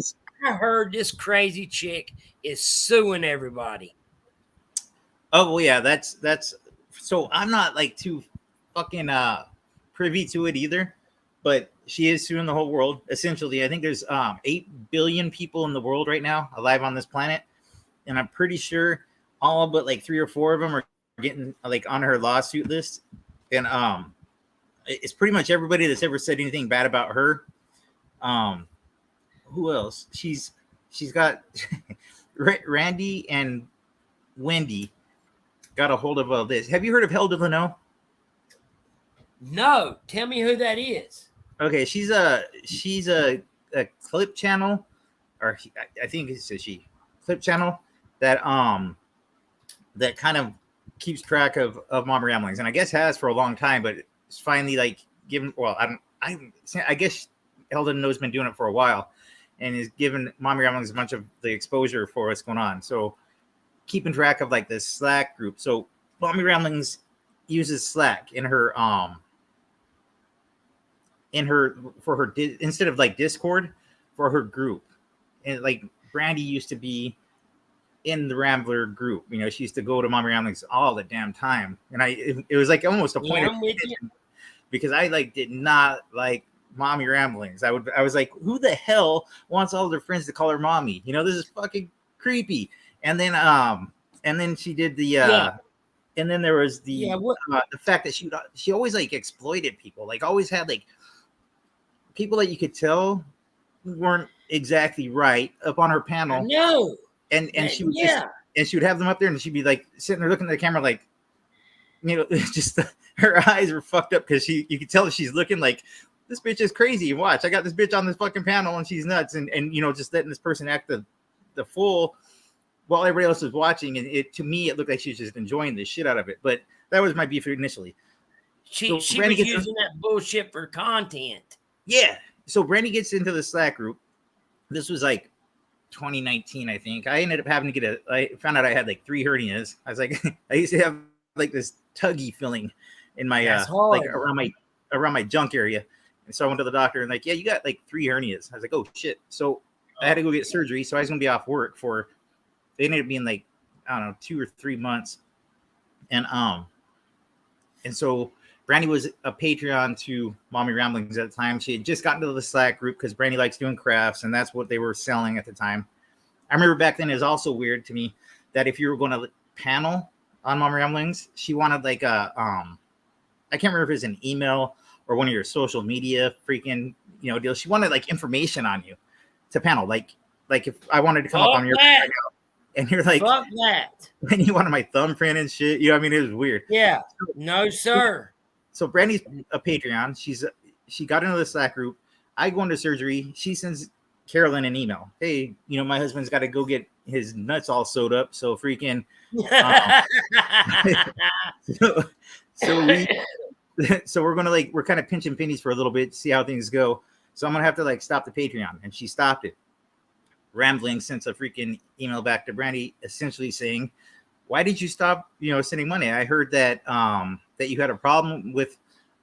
Speaker 1: I heard this crazy chick is suing everybody.
Speaker 2: Oh well, yeah, that's so I'm not like too fucking privy to it either, but she is suing the whole world. Essentially, I think there's 8 billion people in the world right now alive on this planet, and I'm pretty sure all but like 3 or 4 of them are getting like on her lawsuit list, and it's pretty much everybody that's ever said anything bad about her. Who else? She's got Randy and Wendy got a hold of all this. Have you heard of Hell to the No?
Speaker 1: No, tell me who that is.
Speaker 2: Okay, she's a clip channel, or I think it's a clip channel that that kind of keeps track of mom ramblings, and I guess has for a long time, but it's finally like given. Well, I guess Eldon No's been doing it for a while, and is giving mommy ramblings a bunch of the exposure for what's going on. So keeping track of like this Slack group. So mommy ramblings uses Slack in her for her instead of like Discord for her group. And like Brandy used to be in the Rambler group, you know, she used to go to mommy ramblings all the damn time, and it was like almost a point of because I like did not like mommy ramblings. I was like, who the hell wants all their friends to call her mommy? You know, this is fucking creepy. And then she did the and then there was the fact that she always like exploited people, like always had like people that you could tell weren't exactly right up on her panel.
Speaker 1: No.
Speaker 2: And she would and she would have them up there, and she'd be like sitting there looking at the camera, like, you know, just her eyes were fucked up because you could tell that she's looking like, this bitch is crazy. Watch, I got this bitch on this fucking panel and she's nuts, and you know, just letting this person act the fool while everybody else was watching. And to me, it looked like she was just enjoying the shit out of it. But that was my beef initially.
Speaker 1: She was using that bullshit for content.
Speaker 2: Yeah. So Brandy gets into the Slack group. This was like 2019, I think. I ended up having to get I found out I had like 3 hernias. I was like, I used to have like this tuggy feeling in my like around my junk area. And so I went to the doctor and like, yeah, you got like 3 hernias. I was like, oh shit. So I had to go get surgery. So I was gonna be off work for, they ended up being like, I don't know, 2 or 3 months. And so Brandy was a Patreon to Mommy Ramblings at the time. She had just gotten to the Slack group because Brandy likes doing crafts, and that's what they were selling at the time. I remember back then it was also weird to me that if you were going to panel on Mommy Ramblings, she wanted like a I can't remember if it was an email or one of your social media freaking deal. She wanted like information on you to panel, like if I wanted to come up on your and you're like,
Speaker 1: fuck that.
Speaker 2: And you wanted my thumbprint and shit. I mean, it was weird.
Speaker 1: Yeah. No, sir.
Speaker 2: So Brandy's a Patreon. She got into the Slack group. I go into surgery. She sends Carolyn an email. Hey, my husband's got to go get his nuts all sewed up. So freaking. So we're gonna we're kind of pinching pennies for a little bit, see how things go. So I'm gonna have to stop the Patreon, and she stopped it. Rambling sent a freaking email back to Brandy, essentially saying, "Why did you stop, sending money? I heard that that you had a problem with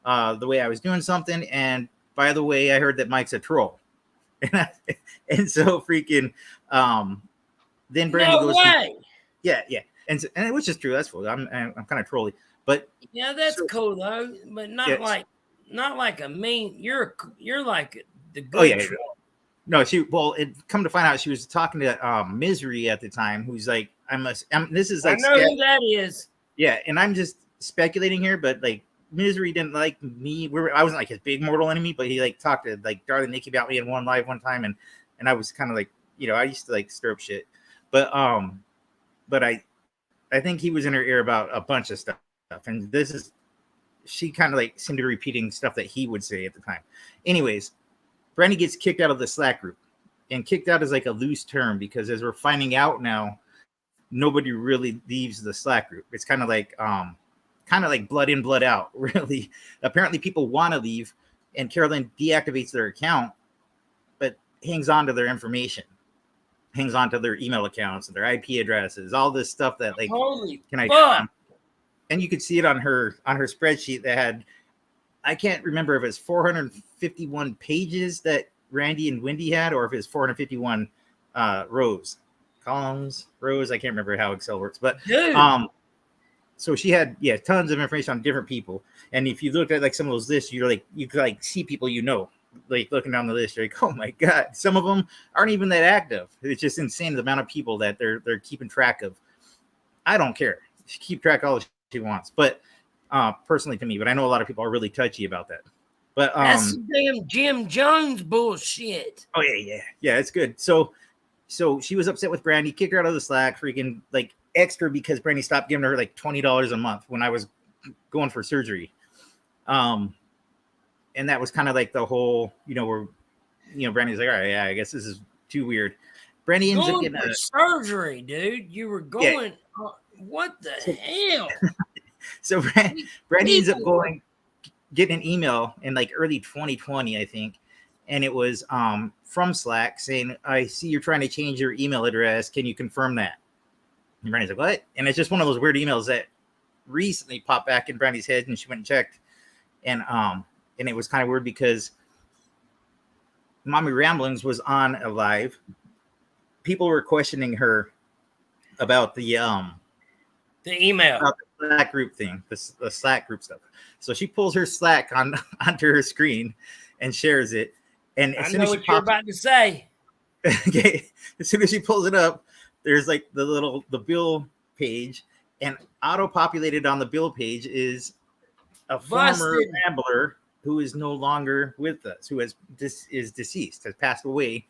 Speaker 2: the way I was doing something, and by the way, I heard that Mike's a troll." And so freaking then Brandy goes, yeah, and which is true. That's cool. I'm kind of trolly, but
Speaker 1: yeah, that's cool though, but not like a mean. You're like the good troll.
Speaker 2: No, it come to find out she was talking to Misery at the time, who's like, this is like,
Speaker 1: I know who that is.
Speaker 2: Yeah, and I'm just speculating here, but like Misery didn't like me. I wasn't like his big mortal enemy, but he talked to Darling Nikki about me in one live one time, and I was kind of like, I used to stir up shit, but I think he was in her ear about a bunch of stuff, and she kind of seemed to be repeating stuff that he would say at the time. Anyways. Brandy gets kicked out of the Slack group, and kicked out is a loose term because as we're finding out now, nobody really leaves the Slack group. It's kind of like blood in, blood out. Really, apparently people want to leave, and Carolyn deactivates their account, but hangs on to their information, hangs on to their email accounts, their IP addresses, all this stuff that
Speaker 1: holy fuck.
Speaker 2: And you could see it on her spreadsheet that had. I can't remember if it's 451 pages that Randy and Wendy had, or if it's 451 columns, rows. I can't remember how Excel works, but so she had tons of information on different people. And if you look at some of those lists, you could see people looking down the list. You're like, oh my god, some of them aren't even that active. It's just insane the amount of people that they're keeping track of. I don't care. She keep track of all she wants, but. Personally to me, but I know a lot of people are really touchy about that. But
Speaker 1: that's damn Jim Jones bullshit.
Speaker 2: Oh yeah, it's good. So she was upset with Brandy, kicked her out of the Slack, freaking extra because Brandy stopped giving her $20 a month when I was going for surgery. And that was kind of the whole, where Brandy's like, all right, yeah, I guess this is too weird. Brandy ends up getting
Speaker 1: surgery, dude. You were going. Yeah. What the hell?
Speaker 2: So Brandy ends up getting an email in early 2020, I think. And it was from Slack saying, I see you're trying to change your email address. Can you confirm that? And Brandy's like, what? And it's just one of those weird emails that recently popped back in Brandy's head, and she went and checked. And it was kind of weird because Mommy Ramblings was on a live. People were questioning her about the
Speaker 1: email.
Speaker 2: About the Slack group thing, the Slack group stuff. So she pulls her Slack onto her screen and shares it. And as soon as she
Speaker 1: you're about to say.
Speaker 2: Okay. As soon as she pulls it up, there's the bill page, and auto-populated on the bill page is a former gambler who is no longer with us, who is deceased, has passed away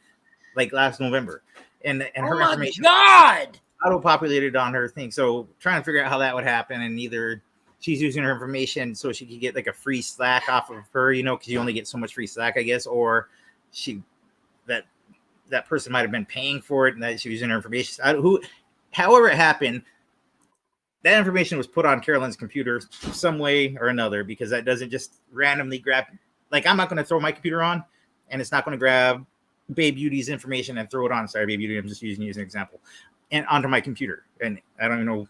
Speaker 2: last November. And her information.
Speaker 1: God!
Speaker 2: Auto-populated on her thing, so trying to figure out how that would happen, and either she's using her information so she could get a free Slack off of her, because you only get so much free Slack, I guess, or that person might have been paying for it and that she was using her information. However it happened, that information was put on Carolyn's computer some way or another, because that doesn't just randomly grab. I'm not going to throw my computer on, and it's not going to grab Babe Beauty's information and throw it on. Sorry, Babe Beauty. I'm just using you as an example, and onto my computer. And I don't even know.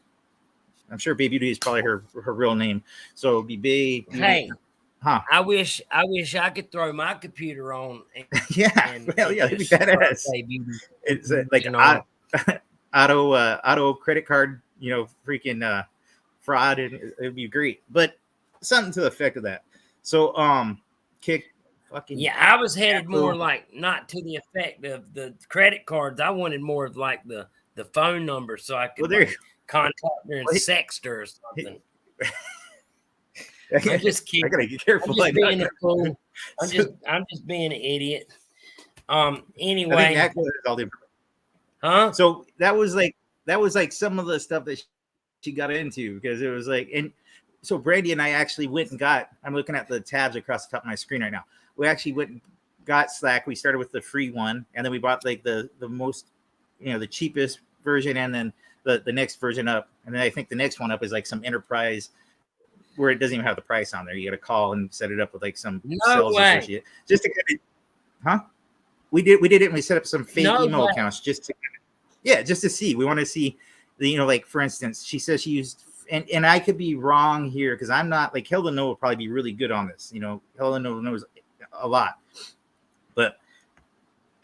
Speaker 2: I'm sure Babe Beauty is probably her real name. So it'd be Babe Beauty.
Speaker 1: Hey,
Speaker 2: huh?
Speaker 1: I wish I could throw my computer on.
Speaker 2: Yeah, well, yeah, it'd be badass. It's like auto credit card, freaking fraud, and it'd be great. But something to the effect of that. So, kick fucking.
Speaker 1: Yeah, I was headed more like not to the effect of the credit cards. I wanted more of like the phone number so I could contact her and sext her or something. I'm just kidding.
Speaker 2: I gotta get careful.
Speaker 1: I'm just being a fool. I'm just being an idiot. Anyway,
Speaker 2: I think all the
Speaker 1: huh?
Speaker 2: So that was like some of the stuff that she got into, because it was like, and so Brandy and I actually went and got. I'm looking at the tabs across the top of my screen right now. We actually went and got Slack. We started with the free one, and then we bought like the most, the cheapest version, and then the next version up, and then I think the next one up is like some enterprise, where it doesn't even have the price on there. You got to call and set it up with like some sales associate, just to get it. Huh? We did it, and we set up some fake email accounts just to see. We want to see, like for instance, she says she used, and I could be wrong here because I'm not, like, Hilda will probably be really good on this. Hilda knows a lot, but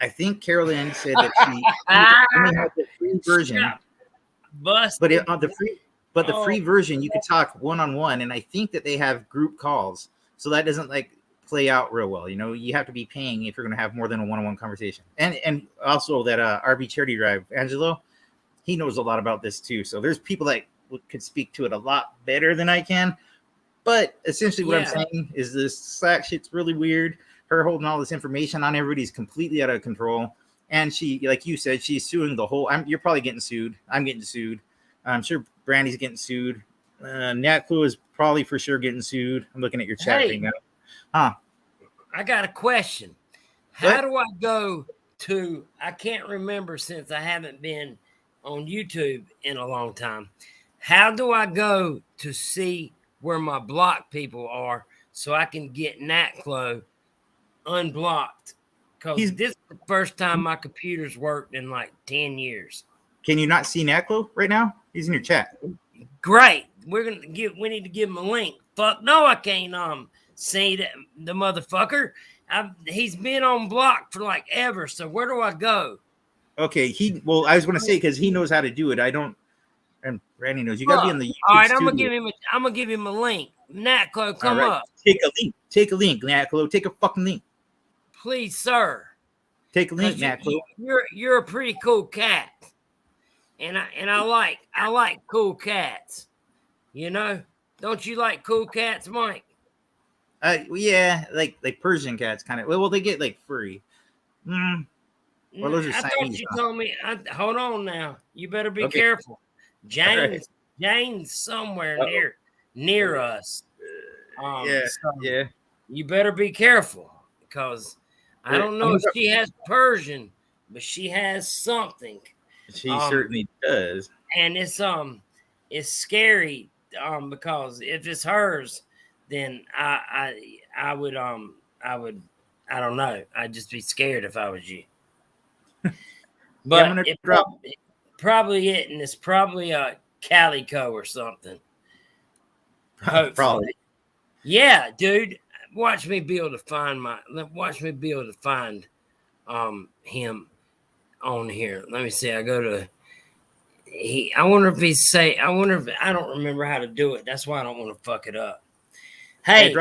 Speaker 2: I think Carolyn said that she only had the free version, but the free version you could talk one-on-one, and I think that they have group calls, so that doesn't like play out real well. You have to be paying if you're going to have more than a one-on-one conversation. And also that RV Charity Drive, Angelo, he knows a lot about this too. So there's people that could speak to it a lot better than I can. But essentially what I'm saying is this Slack shit's really weird. Her holding all this information on everybody's completely out of control. And she, like you said, she's suing the whole. You're probably getting sued. I'm getting sued. I'm sure Brandy's getting sued. Nat Clue is probably for sure getting sued. I'm looking at your chat right now. Huh?
Speaker 1: I got a question. How do I go to? I can't remember since I haven't been on YouTube in a long time. How do I go to see where my blocked people are so I can get Natclo unblocked? Because this is the first time my computer's worked in like 10 years.
Speaker 2: Can you not see Natclo right now? He's in your chat.
Speaker 1: Great. We need to give him a link. Fuck no, I can't see the motherfucker. He's been on block for like ever. So where do I go?
Speaker 2: Okay, I was going to say, because he knows how to do it. I don't, and Randy knows. You got to be in the YouTube
Speaker 1: all right,
Speaker 2: studio.
Speaker 1: I'm gonna give him a link. Natclo, come up.
Speaker 2: Take a link, Natclo. Take a fucking link.
Speaker 1: Please, sir.
Speaker 2: Take a link, Natclo.
Speaker 1: You're a pretty cool cat. And I like cool cats. Don't you like cool cats, Mike?
Speaker 2: Yeah, like Persian cats, kind of. Well, they get like furry. Well, those are
Speaker 1: I thought you told me. Hold on now. You better be careful. Jane's somewhere near us.
Speaker 2: Yeah.
Speaker 1: You better be careful, because I don't know if she has Persian, but she has something.
Speaker 2: She certainly does.
Speaker 1: And it's scary because if it's hers, then I would I don't know. I'd just be scared if I was you. But it probably it, and it's probably a calico or something.
Speaker 2: Probably.
Speaker 1: Yeah, dude. Watch me be able to find him on here. Let me see. I go to I wonder if I don't remember how to do it. That's why I don't want to fuck it up. Hey,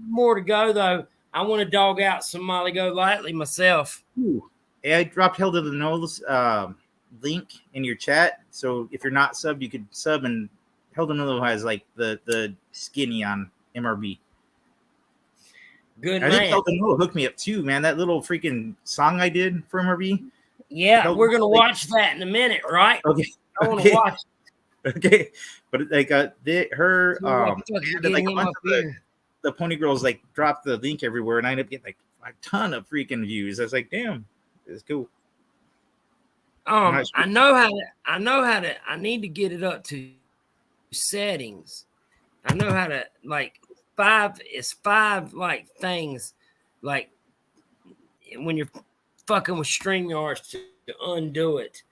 Speaker 1: more to go though. I want to dog out some Molly Go Lightly myself.
Speaker 2: Ooh. Hey, I dropped Hilda the Knowles link in your chat. So if you're not subbed, you could sub, and Hilda Knowles has like the skinny on MRB.
Speaker 1: Good
Speaker 2: I
Speaker 1: man.
Speaker 2: think Hilda Knowles hooked me up too, man. That little freaking song I did for MRB.
Speaker 1: Yeah, we're gonna watch that in a minute, right?
Speaker 2: Okay.
Speaker 1: I want to watch it.
Speaker 2: Okay. But like her like a bunch of the Pony Girls like dropped the link everywhere, and I ended up getting like a ton of freaking views. I was like, damn, it's cool.
Speaker 1: I know how to I need to get it up to settings. I know how to like five like things, like when you're fucking with StreamYards to undo it.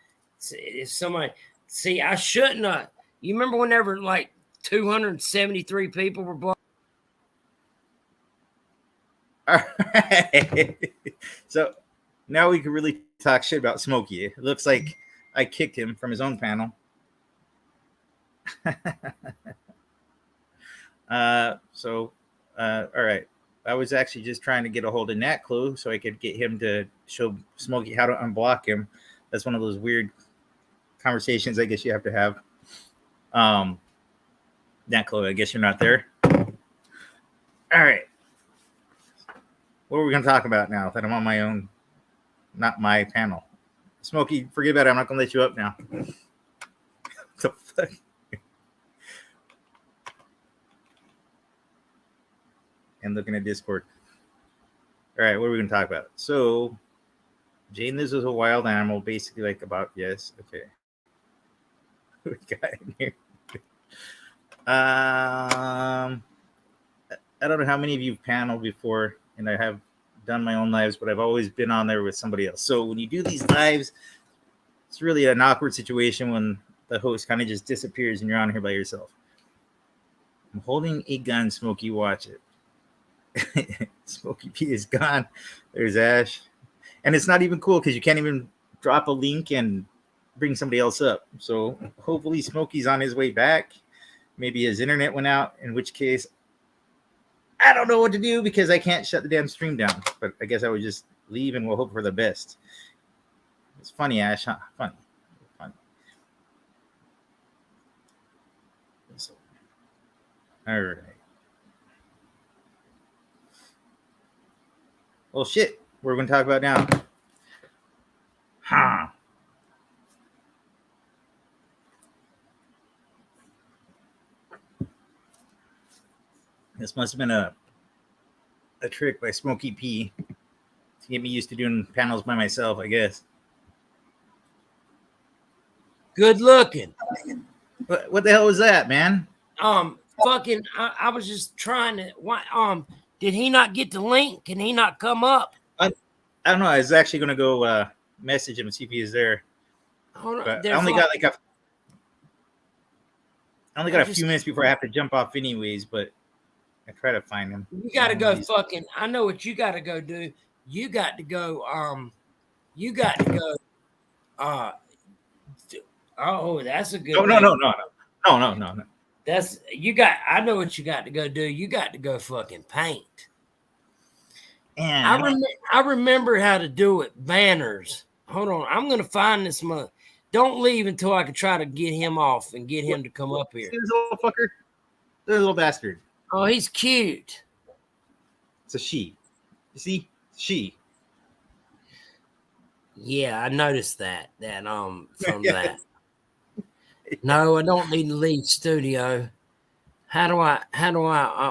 Speaker 1: If somebody see, I shouldn't have. You remember whenever like 273 people were blocked?
Speaker 2: All right. So now we can really talk shit about Smokey. It looks like I kicked him from his own panel. All right. I was actually just trying to get a hold of Nat Clue so I could get him to show Smokey how to unblock him. That's one of those weird conversations I guess you have to have. Nat Clue, I guess you're not there. All right. What are we going to talk about now that I'm on my own, not my panel? Smokey, forget about it. I'm not going to let you up now. What the fuck? And looking at Discord. All right, what are we going to talk about? So, Jane, this is a wild animal, basically like about, yes, okay. What we got in here? I don't know how many of you have paneled before, and I have done my own lives, but I've always been on there with somebody else. So when you do these lives, it's really an awkward situation when the host kind of just disappears and you're on here by yourself. I'm holding a gun, Smokey, watch it. Smokey P is gone. There's Ash. And it's not even cool because you can't even drop a link and bring somebody else up. So hopefully Smokey's on his way back. Maybe his internet went out, in which case I don't know what to do because I can't shut the damn stream down. But I guess I would just leave and we'll hope for the best. It's funny, Ash, huh? Funny. So, all right. Well, shit. What are we going to talk about now? Huh. This must have been a trick by Smokey P to get me used to doing panels by myself, I guess.
Speaker 1: Good looking.
Speaker 2: What the hell was that, man?
Speaker 1: Fucking, I was just trying to. Why? Did he not get the link? Can he not come up?
Speaker 2: I don't know. I was actually gonna go message him and see if he is there.
Speaker 1: Hold on.
Speaker 2: But I only got a few minutes before I have to jump off, anyways. But I try to find him.
Speaker 1: You got to go fucking. I know what you got to go do. You got to go. You got to go. Oh, that's a good.
Speaker 2: No.
Speaker 1: That's you got. I know what you got to go do. You got to go fucking paint.
Speaker 2: And
Speaker 1: I remember how to do it. Banners. Hold on. I'm gonna find this month. Don't leave until I can try to get him off and get him to come up here.
Speaker 2: This little fucker. This little bastard.
Speaker 1: Oh, he's cute.
Speaker 2: It's a she. You see? She.
Speaker 1: Yeah, I noticed that. From that. No, I don't need to leave studio. How do I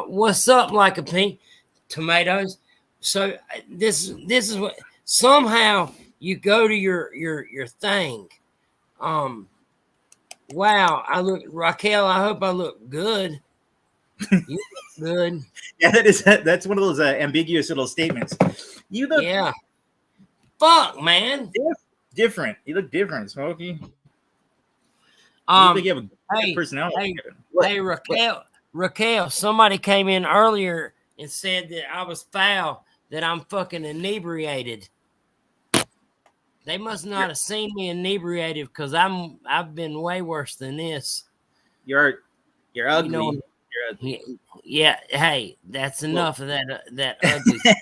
Speaker 1: what's up, like a pink tomatoes? So this is what somehow you go to your thing. Wow, Raquel, I hope I look good. You look good.
Speaker 2: Yeah, that's one of those ambiguous little statements. You look
Speaker 1: fuck, man.
Speaker 2: Different. You look different, Smokey.
Speaker 1: You
Speaker 2: think you have a good personality.
Speaker 1: Hey, Raquel, somebody came in earlier and said that I was foul, that I'm fucking inebriated. They must not have seen me inebriated because I've been way worse than this.
Speaker 2: You're ugly.
Speaker 1: You know,
Speaker 2: you're ugly.
Speaker 1: Yeah. Hey, that's enough of that ugly stuff.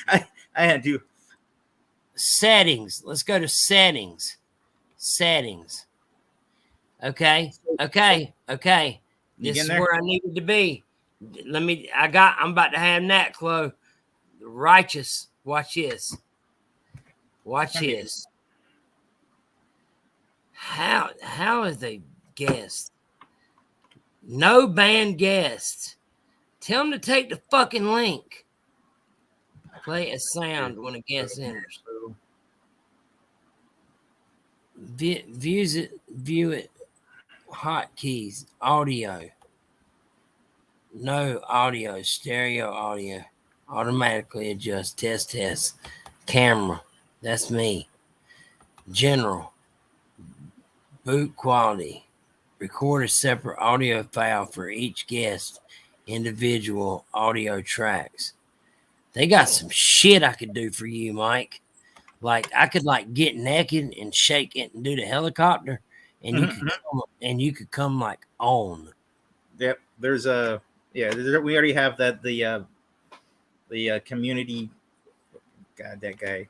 Speaker 2: I had to.
Speaker 1: Settings. Let's go to settings. Settings. Okay. This is where I needed to be. I'm about to have Nat Clo. Righteous. Watch this. How is they guessed? No banned guests. Tell them to take the fucking link. Play a sound when a guest enters. View it. Hotkeys. Audio. No audio. Stereo audio. Automatically adjust. Test. Camera. That's me. General. Boot quality. Record a separate audio file for each guest. Individual audio tracks. They got some shit I could do for you, Mike. Like I could like get naked and shake it and do the helicopter, and you could come like on.
Speaker 2: Yep. There's a we already have that the community. God, that guy.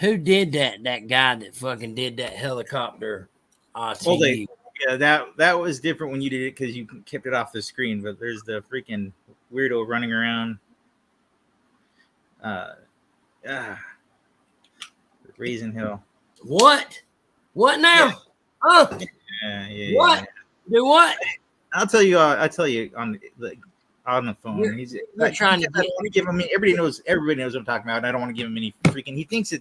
Speaker 1: Who did that? That guy that fucking did that helicopter to
Speaker 2: Well,
Speaker 1: you.
Speaker 2: that was different when you did it because you kept it off the screen. But there's the freaking weirdo running around. Raisin Hill.
Speaker 1: What? What now?
Speaker 2: Yeah.
Speaker 1: Oh, what?
Speaker 2: Yeah.
Speaker 1: Do what?
Speaker 2: I'll tell you on the phone.
Speaker 1: You're trying to
Speaker 2: give him. Everybody knows what I'm talking about. And I don't want to give him any freaking. He thinks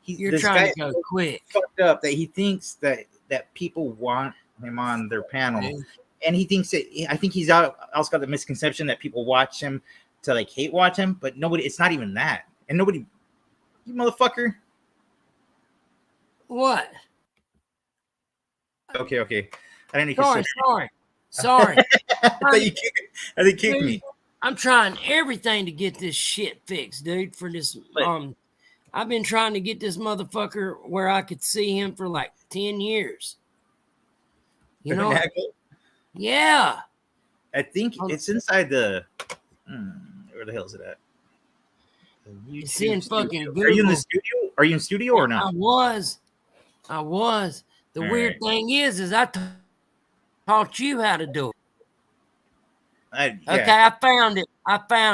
Speaker 1: you're trying to go quick.
Speaker 2: Fucked up that he thinks that people want him on their panel, and he thinks that I think he's also got the misconception that people watch him to like hate watch him, but nobody. It's not even that, and nobody. You motherfucker.
Speaker 1: What?
Speaker 2: Okay. I didn't.
Speaker 1: Sorry.
Speaker 2: I think kicked me.
Speaker 1: I'm trying everything to get this shit fixed, dude. For this, I've been trying to get this motherfucker where I could see him for like 10 years. You know? Yeah.
Speaker 2: I think it's inside the. Where the hell is it at?
Speaker 1: It's in fucking Google.
Speaker 2: Are you in the studio? Are you in studio or not?
Speaker 1: I was. The weird thing is I taught you how to do it. Okay, I found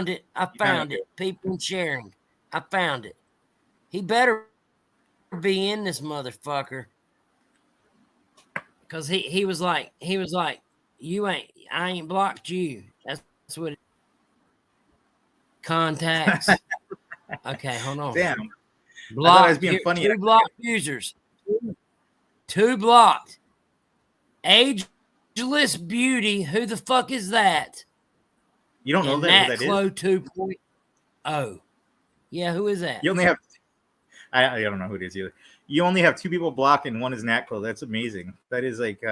Speaker 1: it. People sharing. I found it. He better be in this motherfucker. Cause he was like, I ain't blocked you. That's what it, contacts. Okay, hold on.
Speaker 2: Damn.
Speaker 1: Blocked.
Speaker 2: I thought I was being funny.
Speaker 1: 2 blocked users. 2 blocked. Ageless Beauty. Who the fuck is that?
Speaker 2: You don't know who that is?
Speaker 1: 2.0. Yeah, who is that?
Speaker 2: You only have. I don't know who it is either. You only have 2 people blocked, and one is Natclo. That's amazing. That is like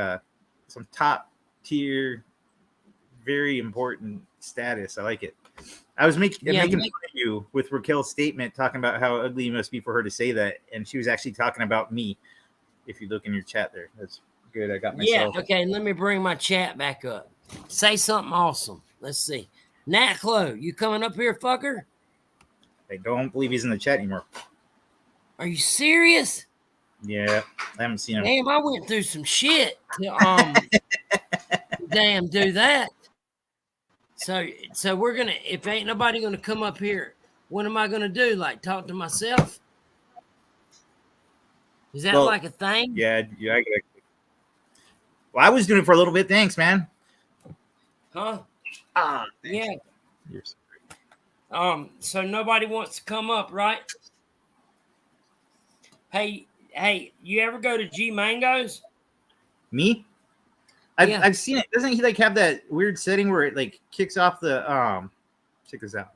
Speaker 2: some top tier, very important status. I like it. I was making fun of you with Raquel's statement, talking about how ugly it must be for her to say that, and she was actually talking about me. If you look in your chat there, that's good. I got myself.
Speaker 1: Yeah, okay. Let me bring my chat back up. Say something awesome. Let's see. Natclo, you coming up here, fucker?
Speaker 2: I don't believe he's in the chat anymore.
Speaker 1: Are you serious?
Speaker 2: Yeah, I haven't seen him.
Speaker 1: Damn, I went through some shit to damn do that. So we're gonna, if ain't nobody gonna come up here, what am I gonna do? Like talk to myself? Is that like a thing?
Speaker 2: Yeah. Well, I was doing it for a little bit. Thanks, man.
Speaker 1: Huh? Yeah.
Speaker 2: You're so great.
Speaker 1: So nobody wants to come up, right? Hey, you ever go to G Mango's?
Speaker 2: Me? I've seen it. Doesn't he like have that weird setting where it like kicks off the check this out.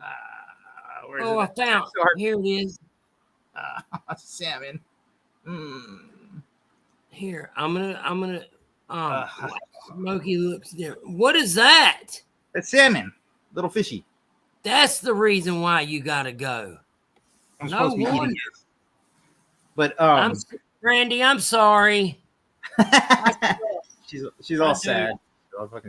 Speaker 1: I found here it is.
Speaker 2: Salmon.
Speaker 1: Here, I'm gonna Smokey looks different. What is that?
Speaker 2: That's salmon. Little fishy.
Speaker 1: That's the reason why you gotta go. No wonder.
Speaker 2: But
Speaker 1: Randy, I'm sorry.
Speaker 2: she's all sad.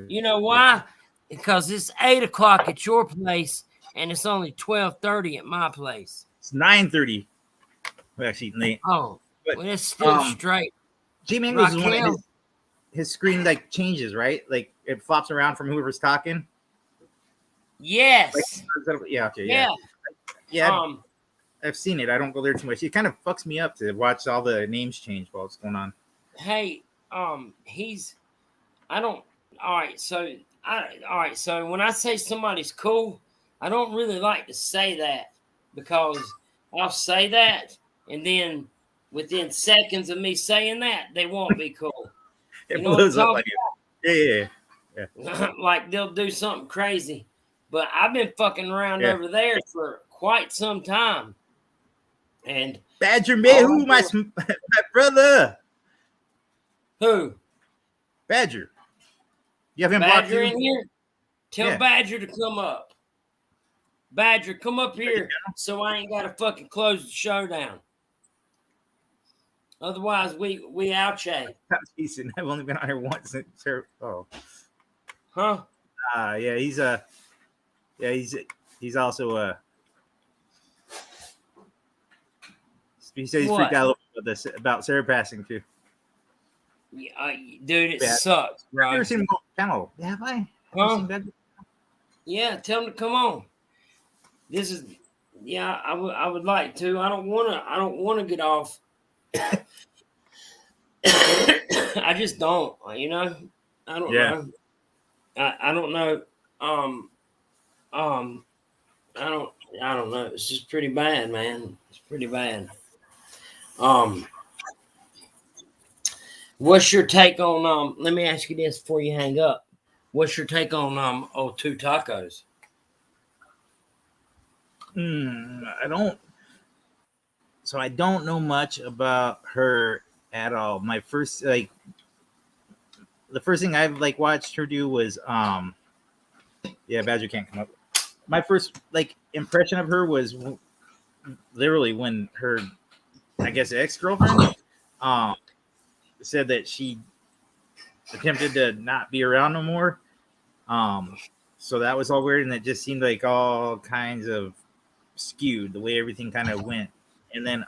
Speaker 1: You know why? Because it's 8:00 at your place and it's only 12:30 at my place.
Speaker 2: It's 9:30. Well, actually late.
Speaker 1: Oh, but it's still straight.
Speaker 2: G Mango's is one of his screen like changes, right? Like it flops around from whoever's talking.
Speaker 1: Yes.
Speaker 2: Like, yeah. I've seen it. I don't go there too much. It kind of fucks me up to watch all the names change while it's going on.
Speaker 1: Hey, all right. So when I say somebody's cool, I don't really like to say that because I'll say that and then within seconds of me saying that, they won't be cool.
Speaker 2: It blows up on you. Yeah.
Speaker 1: Like they'll do something crazy. But I've been fucking around over there for quite some time. And
Speaker 2: Badger man,
Speaker 1: all
Speaker 2: who my brother?
Speaker 1: who?
Speaker 2: Badger. You have him blocked
Speaker 1: Badger
Speaker 2: too?
Speaker 1: in here? Tell
Speaker 2: Yeah.
Speaker 1: Badger to come up. Badger, come up here so I ain't got to fucking close the show down. Otherwise, we outchat.
Speaker 2: That's decent. I've only been on here once. Oh.
Speaker 1: Huh?
Speaker 2: Yeah, he's also he said he's freaked out a little bit about this about Sarah passing too.
Speaker 1: Yeah, dude, it
Speaker 2: Bad.
Speaker 1: sucks, bro.
Speaker 2: I've never seen him go channel. Have I?
Speaker 1: Huh? Yeah, tell him to come on. This is, yeah, I would like to. I don't want to get off. I just don't, you know. I don't know. I don't know. I don't know. It's just pretty bad, man. It's pretty bad. What's your take on let me ask you this before you hang up. What's your take on old Two Tacos?
Speaker 2: I don't know much about her at all. My first the first thing I've watched her do was yeah, Badger can't come up. My first impression of her was literally when her, I guess, ex-girlfriend said that she attempted to not be around no more. So that was all weird, and it just seemed like all kinds of skewed the way everything kind of went. And then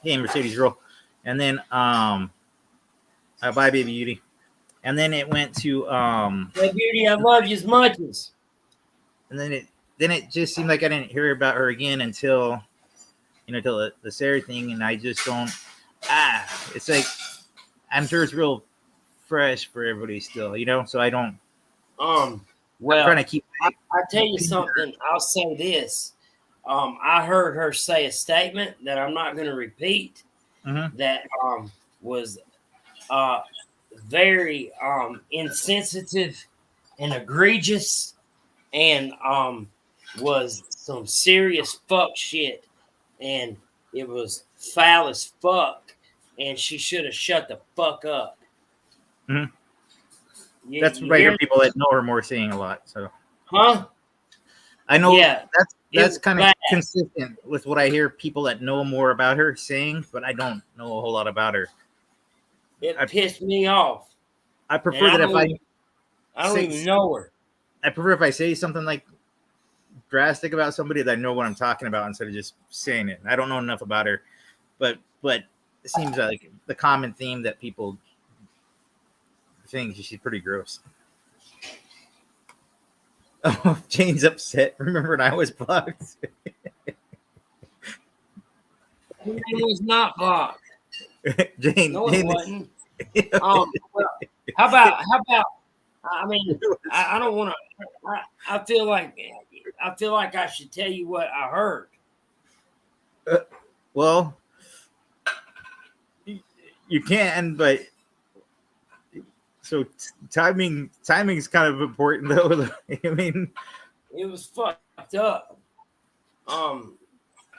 Speaker 2: hey, Mercedes girl. And then bye baby beauty. And then it went to
Speaker 1: Hey beauty, I love you as much as.
Speaker 2: And then it just seemed like I didn't hear about her again until the Sarah thing, and I just don't it's like I'm sure it's real fresh for everybody still, so I don't
Speaker 1: Well,
Speaker 2: I'm trying to keep
Speaker 1: I tell you something, I'll say this. I heard her say a statement that I'm not going to repeat that was very insensitive and egregious and was some serious fuck shit, and it was foul as fuck, and she should have shut the fuck up.
Speaker 2: That's what I hear people that know her more saying a lot. So I know that's kind of consistent with what I hear people that know more about her saying, but I don't know a whole lot about her.
Speaker 1: It pissed me off.
Speaker 2: I prefer that
Speaker 1: I don't even know her.
Speaker 2: I prefer if I say something drastic about somebody that I know what I'm talking about instead of just saying it. I don't know enough about her, but it seems like the common theme that people think she's pretty gross. Oh, Jane's upset. Remember when I was blocked?
Speaker 1: He was not blocked.
Speaker 2: Jane,
Speaker 1: no,
Speaker 2: Jane
Speaker 1: it wasn't. Well, how about? I mean, I don't want to. I feel like I should tell you what I heard.
Speaker 2: Well, you can, but so timing's kind of important though. I mean,
Speaker 1: it was fucked up.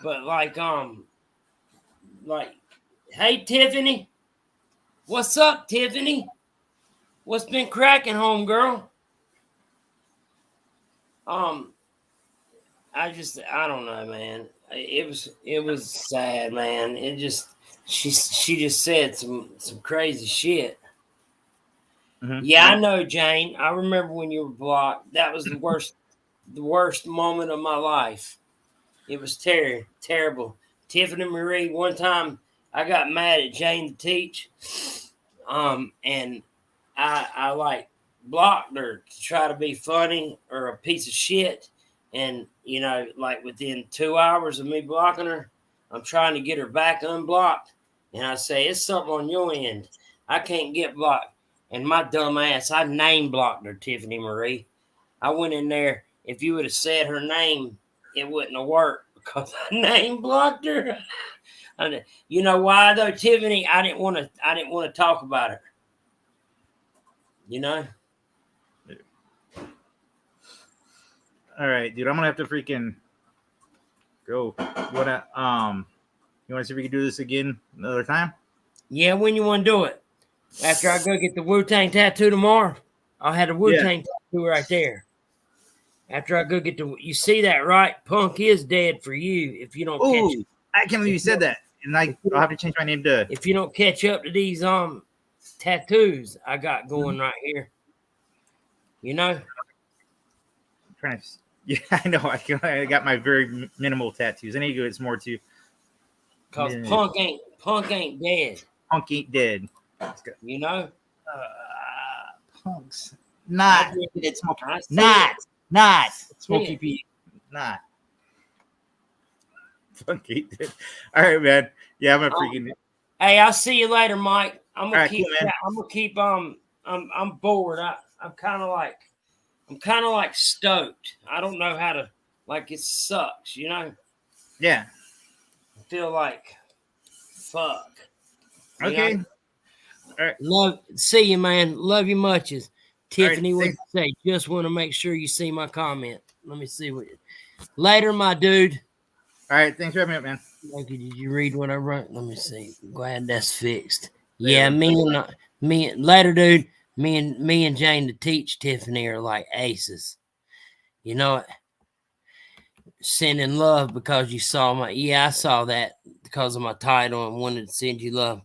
Speaker 1: But hey Tiffany, what's up, Tiffany? What's been cracking, homegirl? I don't know, man. It was sad, man. It just she just said some crazy shit. Yeah, I know, Jane. I remember when you were blocked. That was the worst moment of my life. It was terrible. Tiffany Marie, one time I got mad at Jane to teach, and I blocked her to try to be funny or a piece of shit. And, within 2 hours of me blocking her, I'm trying to get her back unblocked. And I say, it's something on your end. I can't get blocked. And my dumb ass, I name blocked her, Tiffany Marie. I went in there. If you would have said her name, it wouldn't have worked because I name blocked her. You know why though, Tiffany? I didn't want to talk about her.
Speaker 2: All right, dude. I'm gonna have to freaking So you want to see if we can do this again another time?
Speaker 1: Yeah, when you want to do it? After I go get the Wu-Tang tattoo tomorrow, I'll have the Wu-Tang tattoo right there. After I go get you see that, right? Punk is dead for you if you don't catch it.
Speaker 2: I can't believe you said that. And I'll have to change my name to.
Speaker 1: If you don't catch up to these tattoos I got going right here, you know.
Speaker 2: I'm trying to. Yeah, I know. I got my very minimal tattoos. I need to go get some more too.
Speaker 1: Cause punk ain't dead.
Speaker 2: Punk ain't dead.
Speaker 1: You know.
Speaker 2: Punk's not dead. Smoky. Not Smoky Pete. Not. Punk ain't dead. All right, man. Yeah, I'm gonna freaking.
Speaker 1: Hey, I'll see you later, Mike. I'm gonna keep.
Speaker 2: Cool,
Speaker 1: I'm gonna keep. I'm bored. I'm kind of like stoked. I don't know how to. Like it sucks, you know.
Speaker 2: Yeah.
Speaker 1: I feel like fuck.
Speaker 2: Okay.
Speaker 1: Know?
Speaker 2: All right.
Speaker 1: See you, man. Love you muches. Tiffany,
Speaker 2: Right,
Speaker 1: what you say? Just want to make sure you see my comment. Let me see what. Later, my dude.
Speaker 2: All right. Thanks for having me up, man.
Speaker 1: Okay, did you read what I wrote? Let me see. Glad that's fixed. Yeah, me later, dude. Me and Jane to teach Tiffany are like aces. You know it. Sending love because you saw my. Yeah, I saw that because of my title and wanted to send you love.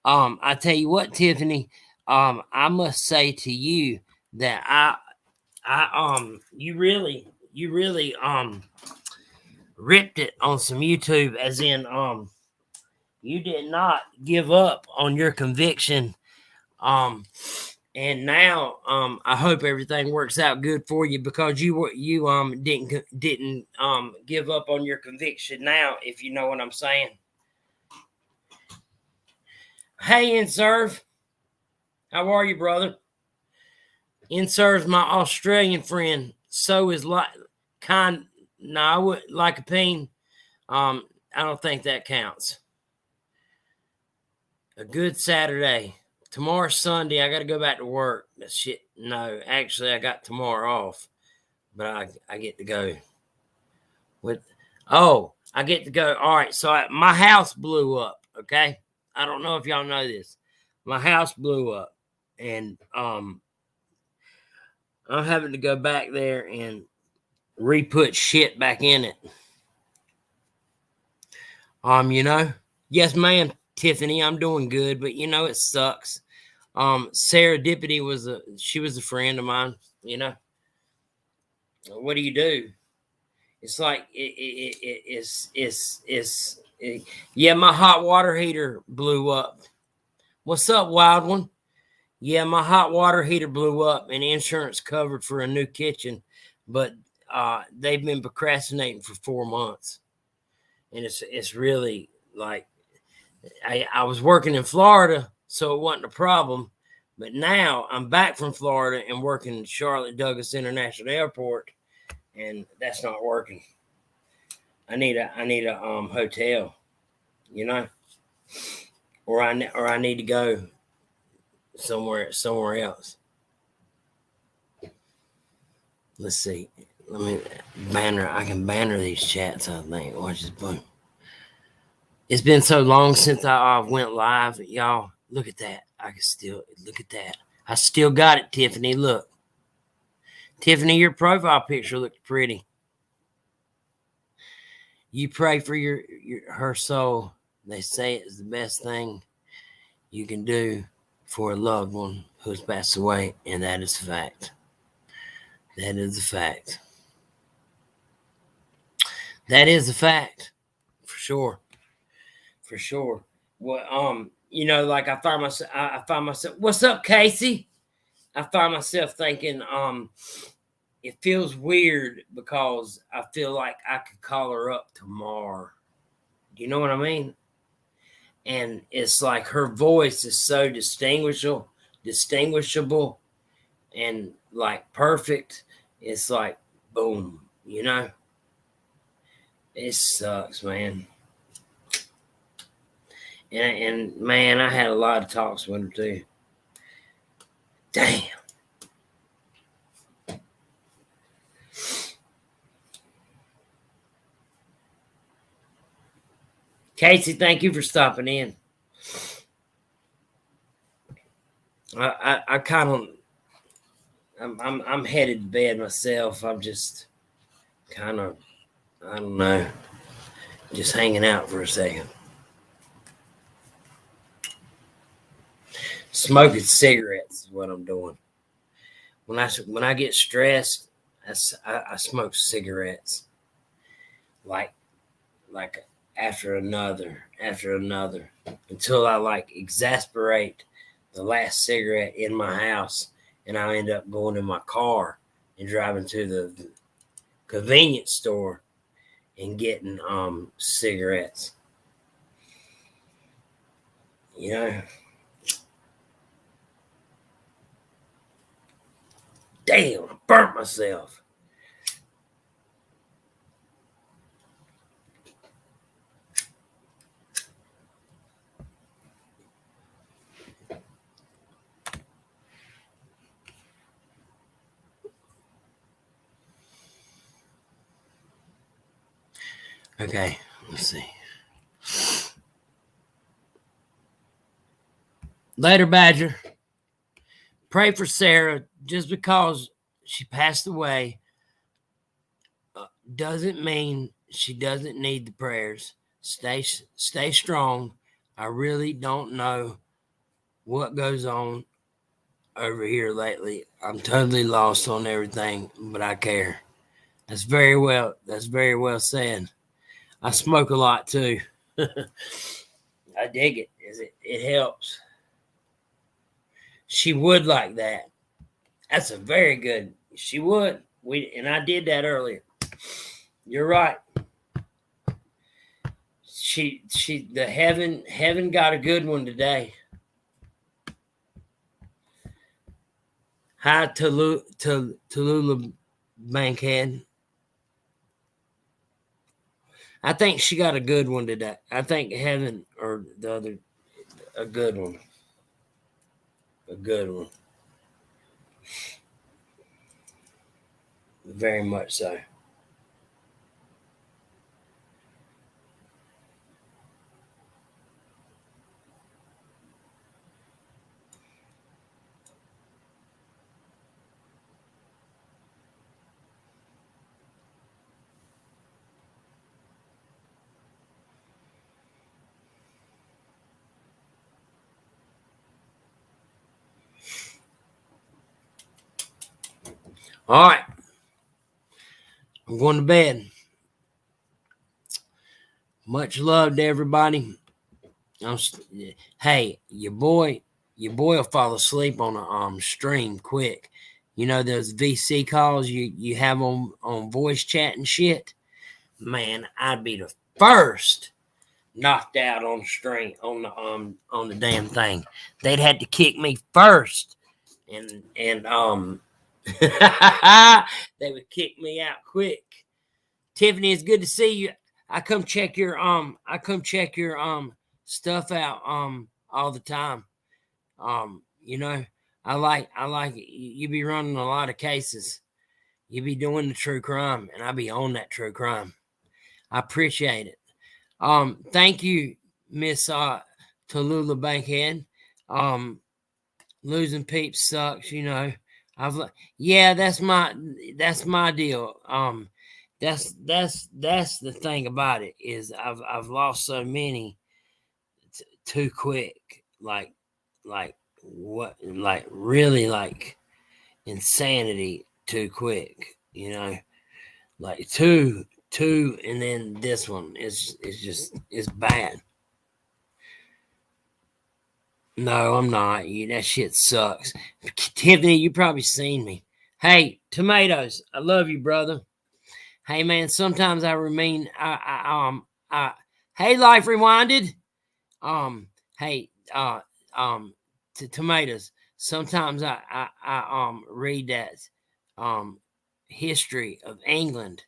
Speaker 1: I tell you what, Tiffany. I must say to you that you really ripped it on some YouTube, as in you did not give up on your conviction. And now I hope everything works out good for you because you didn't give up on your conviction now, if you know what I'm saying. Hey, Inserve. How are you, brother? Inserve's my Australian friend. So is like I would like a peen. I don't think that counts. A good Saturday. Tomorrow's Sunday. I got to go back to work. Shit. No, actually, I got tomorrow off, but I get to go. I get to go. All right. So my house blew up. Okay. I don't know if y'all know this. My house blew up, and I'm having to go back there and re-put shit back in it. Yes, ma'am, Tiffany, I'm doing good, but it sucks. Sarah Dippity was a friend of mine. What do you do? It's like yeah, my hot water heater blew up. What's up, wild one? Yeah, my hot water heater blew up and insurance covered for a new kitchen, but they've been procrastinating for 4 months. And it's really like I was working in Florida, so it wasn't a problem. But now I'm back from Florida and working in Charlotte Douglas International Airport, and that's not working. I need a hotel, or I need to go somewhere else. Let's see. Let me banner. I can banner these chats. I think. Watch this. Boom. It's been so long since I went live, y'all. Look at that. I can still look at that. I still got it, Tiffany. Look, Tiffany, your profile picture looks pretty. You pray for her soul. They say it's the best thing you can do for a loved one who's passed away, and that is a fact. That is a fact. That is a fact, for sure. For sure. Well, like I find myself. What's up, Casey? I find myself thinking, it feels weird because I feel like I could call her up tomorrow. Do you know what I mean? And it's like her voice is so distinguishable, and like perfect. It's like boom, It sucks, man. And man, I had a lot of talks with her too. Damn. Casey, thank you for stopping in. I kind of, I'm headed to bed myself. I'm just kind of, I don't know, just hanging out for a second. Smoking cigarettes is what I'm doing. When I get stressed, I smoke cigarettes, like after another, until I like exasperate the last cigarette in my house, and I end up going in my car and driving to the convenience store and getting cigarettes. You know. Damn, I burnt myself. Okay, let's see. Later, Badger. Pray for Sarah. Just because she passed away doesn't mean she doesn't need the prayers. Stay strong. I really don't know what goes on over here lately. I'm totally lost on everything, but I care. That's very well said. I smoke a lot too. I dig it. It helps. She would like that. That's a very good. She would. And I did that earlier. You're right. The heaven got a good one today. Hi, Tallulah Bankhead. I think she got a good one today. I think heaven or the other, a good one. A good one. Very much so. All right. I'm going to bed. Much love to everybody. Hey, your boy will fall asleep on a stream quick. You know those VC calls you have on voice chat and shit? Man, I'd be the first knocked out on the stream on the damn thing. They'd had to kick me first. And they would kick me out quick. Tiffany, it's good to see you. I come check your stuff out all the time. You know, I like it. You be running a lot of cases. You be doing the true crime, and I be on that true crime. I appreciate it. Thank you, Miss Tallulah Bankhead. Losing peeps sucks, you know. That's my deal. That's the thing about it is I've lost so many too quick, like what, like really like insanity too quick, you know, like two, and then this one is just it's bad. No, I'm not. That shit sucks. Tiffany, you probably seen me. Hey, tomatoes, I love you, brother. Hey, man, sometimes hey, Life Rewinded. Hey, tomatoes. Sometimes I read that history of England,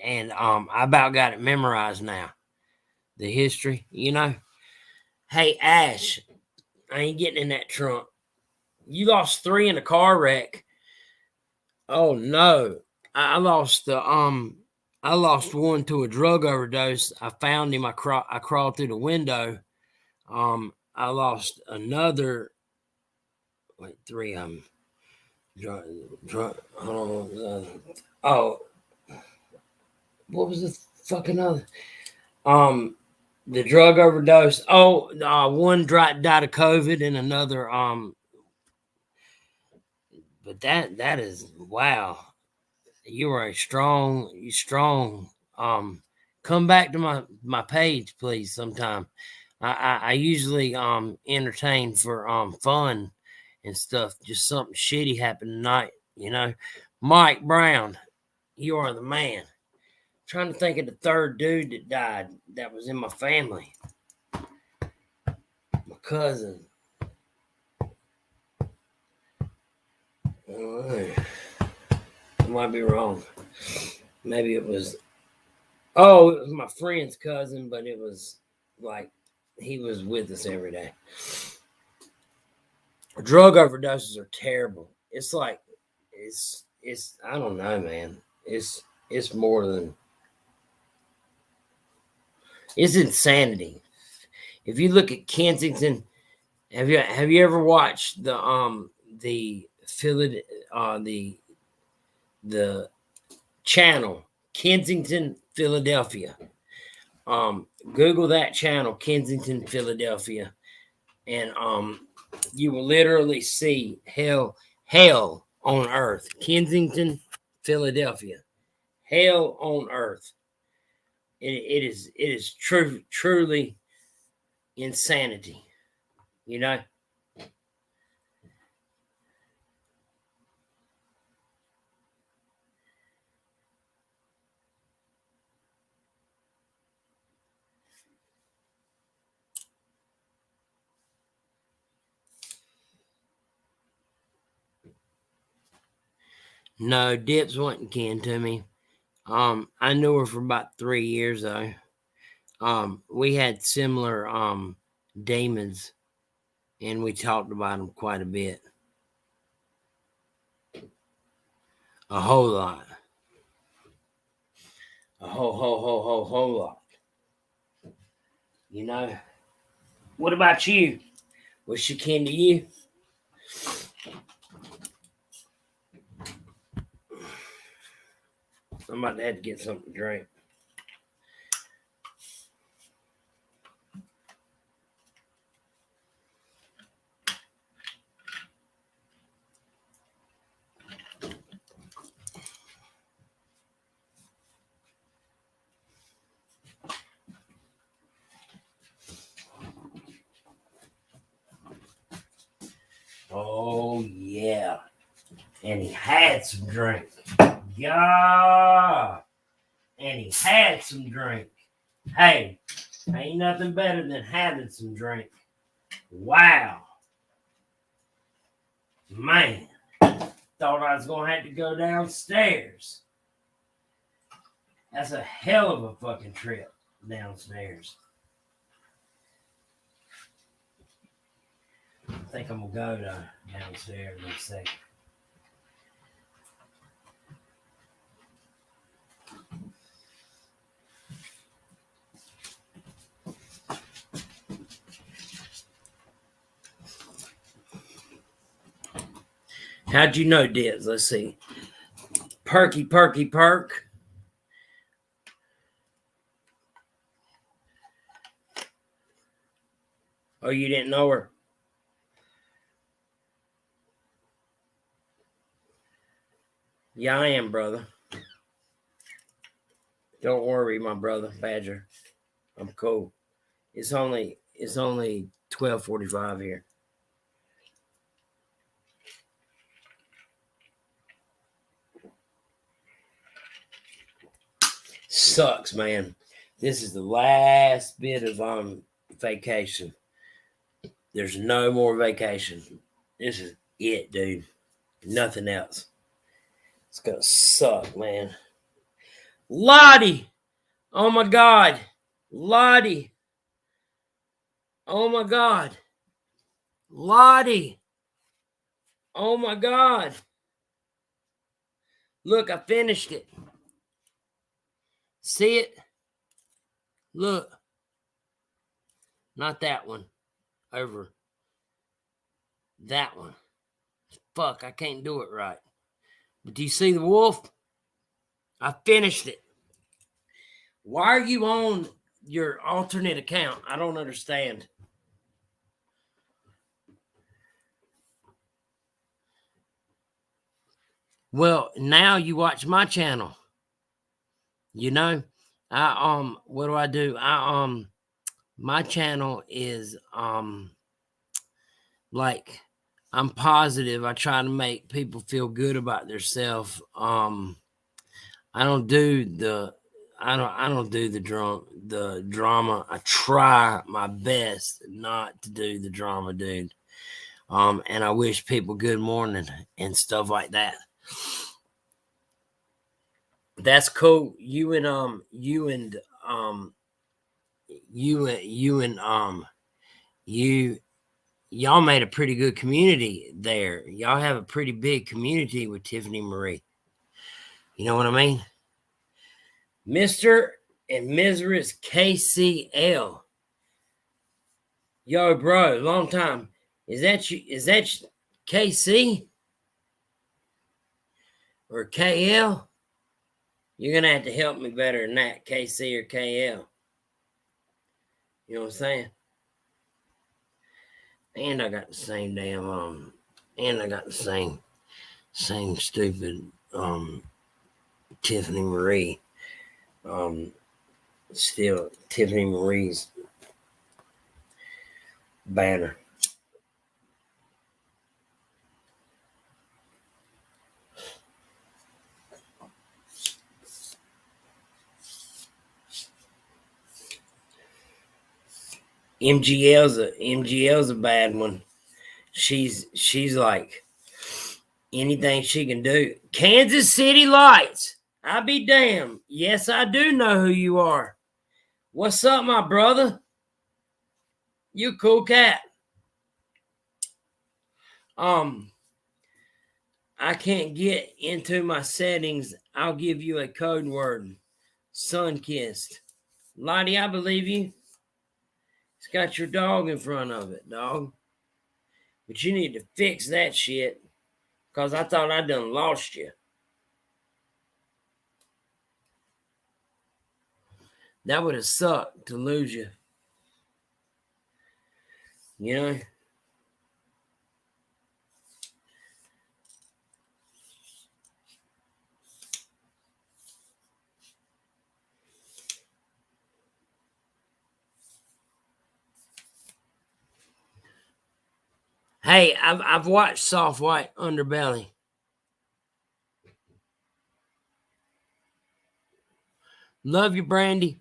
Speaker 1: and I about got it memorized now. The history, you know. Hey, Ash, I ain't getting in that trunk. You lost 3 in a car wreck. Oh no, I lost the I lost one to a drug overdose. I found him. I crawled through the window. I lost another. Wait, three of them. Hold on. Oh, what was the fucking other? The drug overdose. Oh, one died of COVID, and another. But that is wow. You are you strong. Come back to my page, please, sometime. I usually entertain for fun and stuff. Just something shitty happened tonight, you know. Mike Brown, you are the man. Trying to think of the third dude that died that was in my family. My cousin. I might be wrong. Maybe it was. Oh, it was my friend's cousin, but it was like he was with us every day. Drug overdoses are terrible. It's like it's I don't know, man. It's more than it's insanity. If you look at Kensington, have you ever watched the the channel Kensington, Philadelphia? Google that channel, Kensington, Philadelphia, and you will literally see hell on earth. Kensington, Philadelphia, hell on earth. It is truly insanity, you know. No, Dips wasn't kin to me. I knew her for about 3 years though. We had similar demons, and we talked about them quite a bit, a whole lot, a whole lot. You know. What about you? Was she kin to you? I'm about to have to get something to drink. Oh yeah. And he had some drink. Yeah. And he had some drink. Hey, ain't nothing better than having some drink. Wow. Man. Thought I was going to have to go downstairs. That's a hell of a fucking trip downstairs. I think I'm going to go downstairs in a second. How'd you know, Diz? Let's see. Perky, perk. Oh, you didn't know her? Yeah, I am, brother. Don't worry, my brother, Badger. I'm cool. It's only 12:45 here. Sucks, man. This is the last bit of vacation. There's no more vacation. This is it, dude. Nothing else. It's gonna suck, man. Lottie! Oh my God. Lottie! Oh my God. Lottie! Oh my God. Look, I finished it. See it? Look. Not that one. Over. That one. Fuck, I can't do it right. But do you see the wolf? I finished it. Why are you on your alternate account? I don't understand. Well, now you watch my channel. You know, what do? My channel is like, I'm positive. I try to make people feel good about themselves. I don't do the drama. I try my best not to do the drama, dude. And I wish people good morning and stuff like that. That's cool. Y'all made a pretty good community there. Y'all have a pretty big community with Tiffany Marie. You know what I mean? Mr. and Mrs. KCL. Yo, bro, long time. Is that you? Is that KC? Or KL? You're going to have to help me better than that, KC or KL. You know what I'm saying? And I got the same damn, and I got the same stupid, Tiffany Marie. Still Tiffany Marie's banner. MGL's a bad one. She's like anything she can do. Kansas City Lights. I be damned. Yes, I do know who you are. What's up, my brother? You a cool cat. I can't get into my settings. I'll give you a code word. Sun-kissed. Lottie, I believe you. It's got your dog in front of it, dog. But you need to fix that shit. Because I thought I done lost you. That would have sucked to lose you. You know? Hey, I've watched Soft White Underbelly. Love you, Brandy.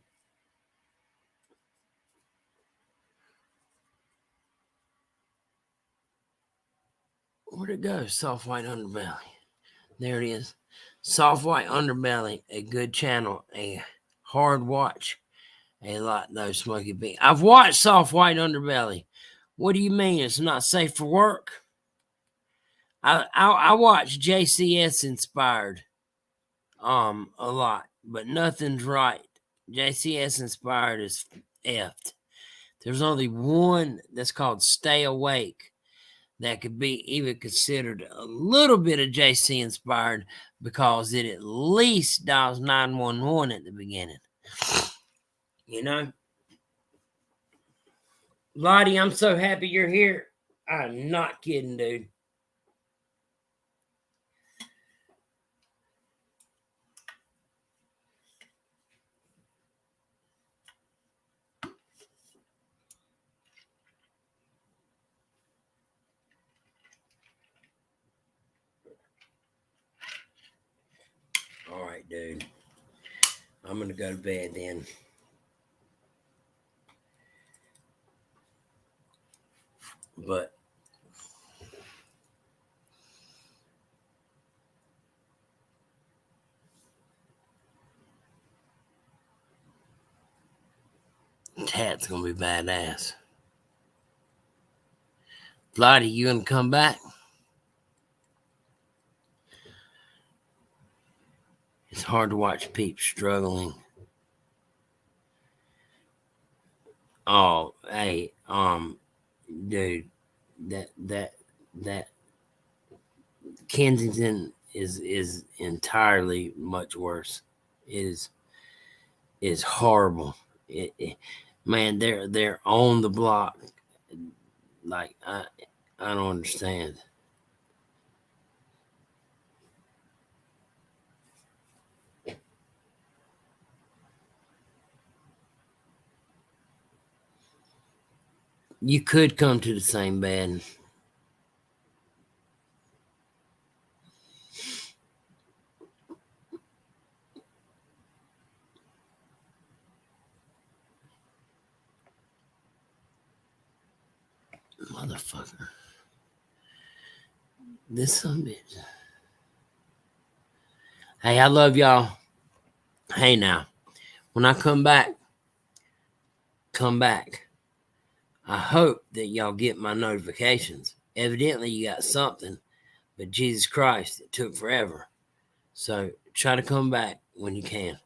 Speaker 1: Where'd it go? Soft White Underbelly. There it is. Soft White Underbelly, a good channel, a hard watch. A lot though, Smoky B. I've watched Soft White Underbelly. What do you mean it's not safe for work? I watch JCS inspired a lot, but nothing's right. JCS inspired is effed. There's only one that's called Stay Awake that could be even considered a little bit of JC inspired because it at least dials 911 at the beginning. You know? Lottie, I'm so happy you're here. I'm not kidding, dude. All right, dude. I'm going to go to bed then. But Tat's going to be badass. Lottie, you going to come back? It's hard to watch peeps struggling Oh, hey, dude, that Kensington is entirely much worse. It is horrible. Man, they're on the block. Like I don't understand. You could come to the same bed. Motherfucker. This some bitch. Hey, I love y'all. Hey now. When I come back, come back. I hope that y'all get my notifications. Evidently you got something, but Jesus Christ, it took forever. So try to come back when you can.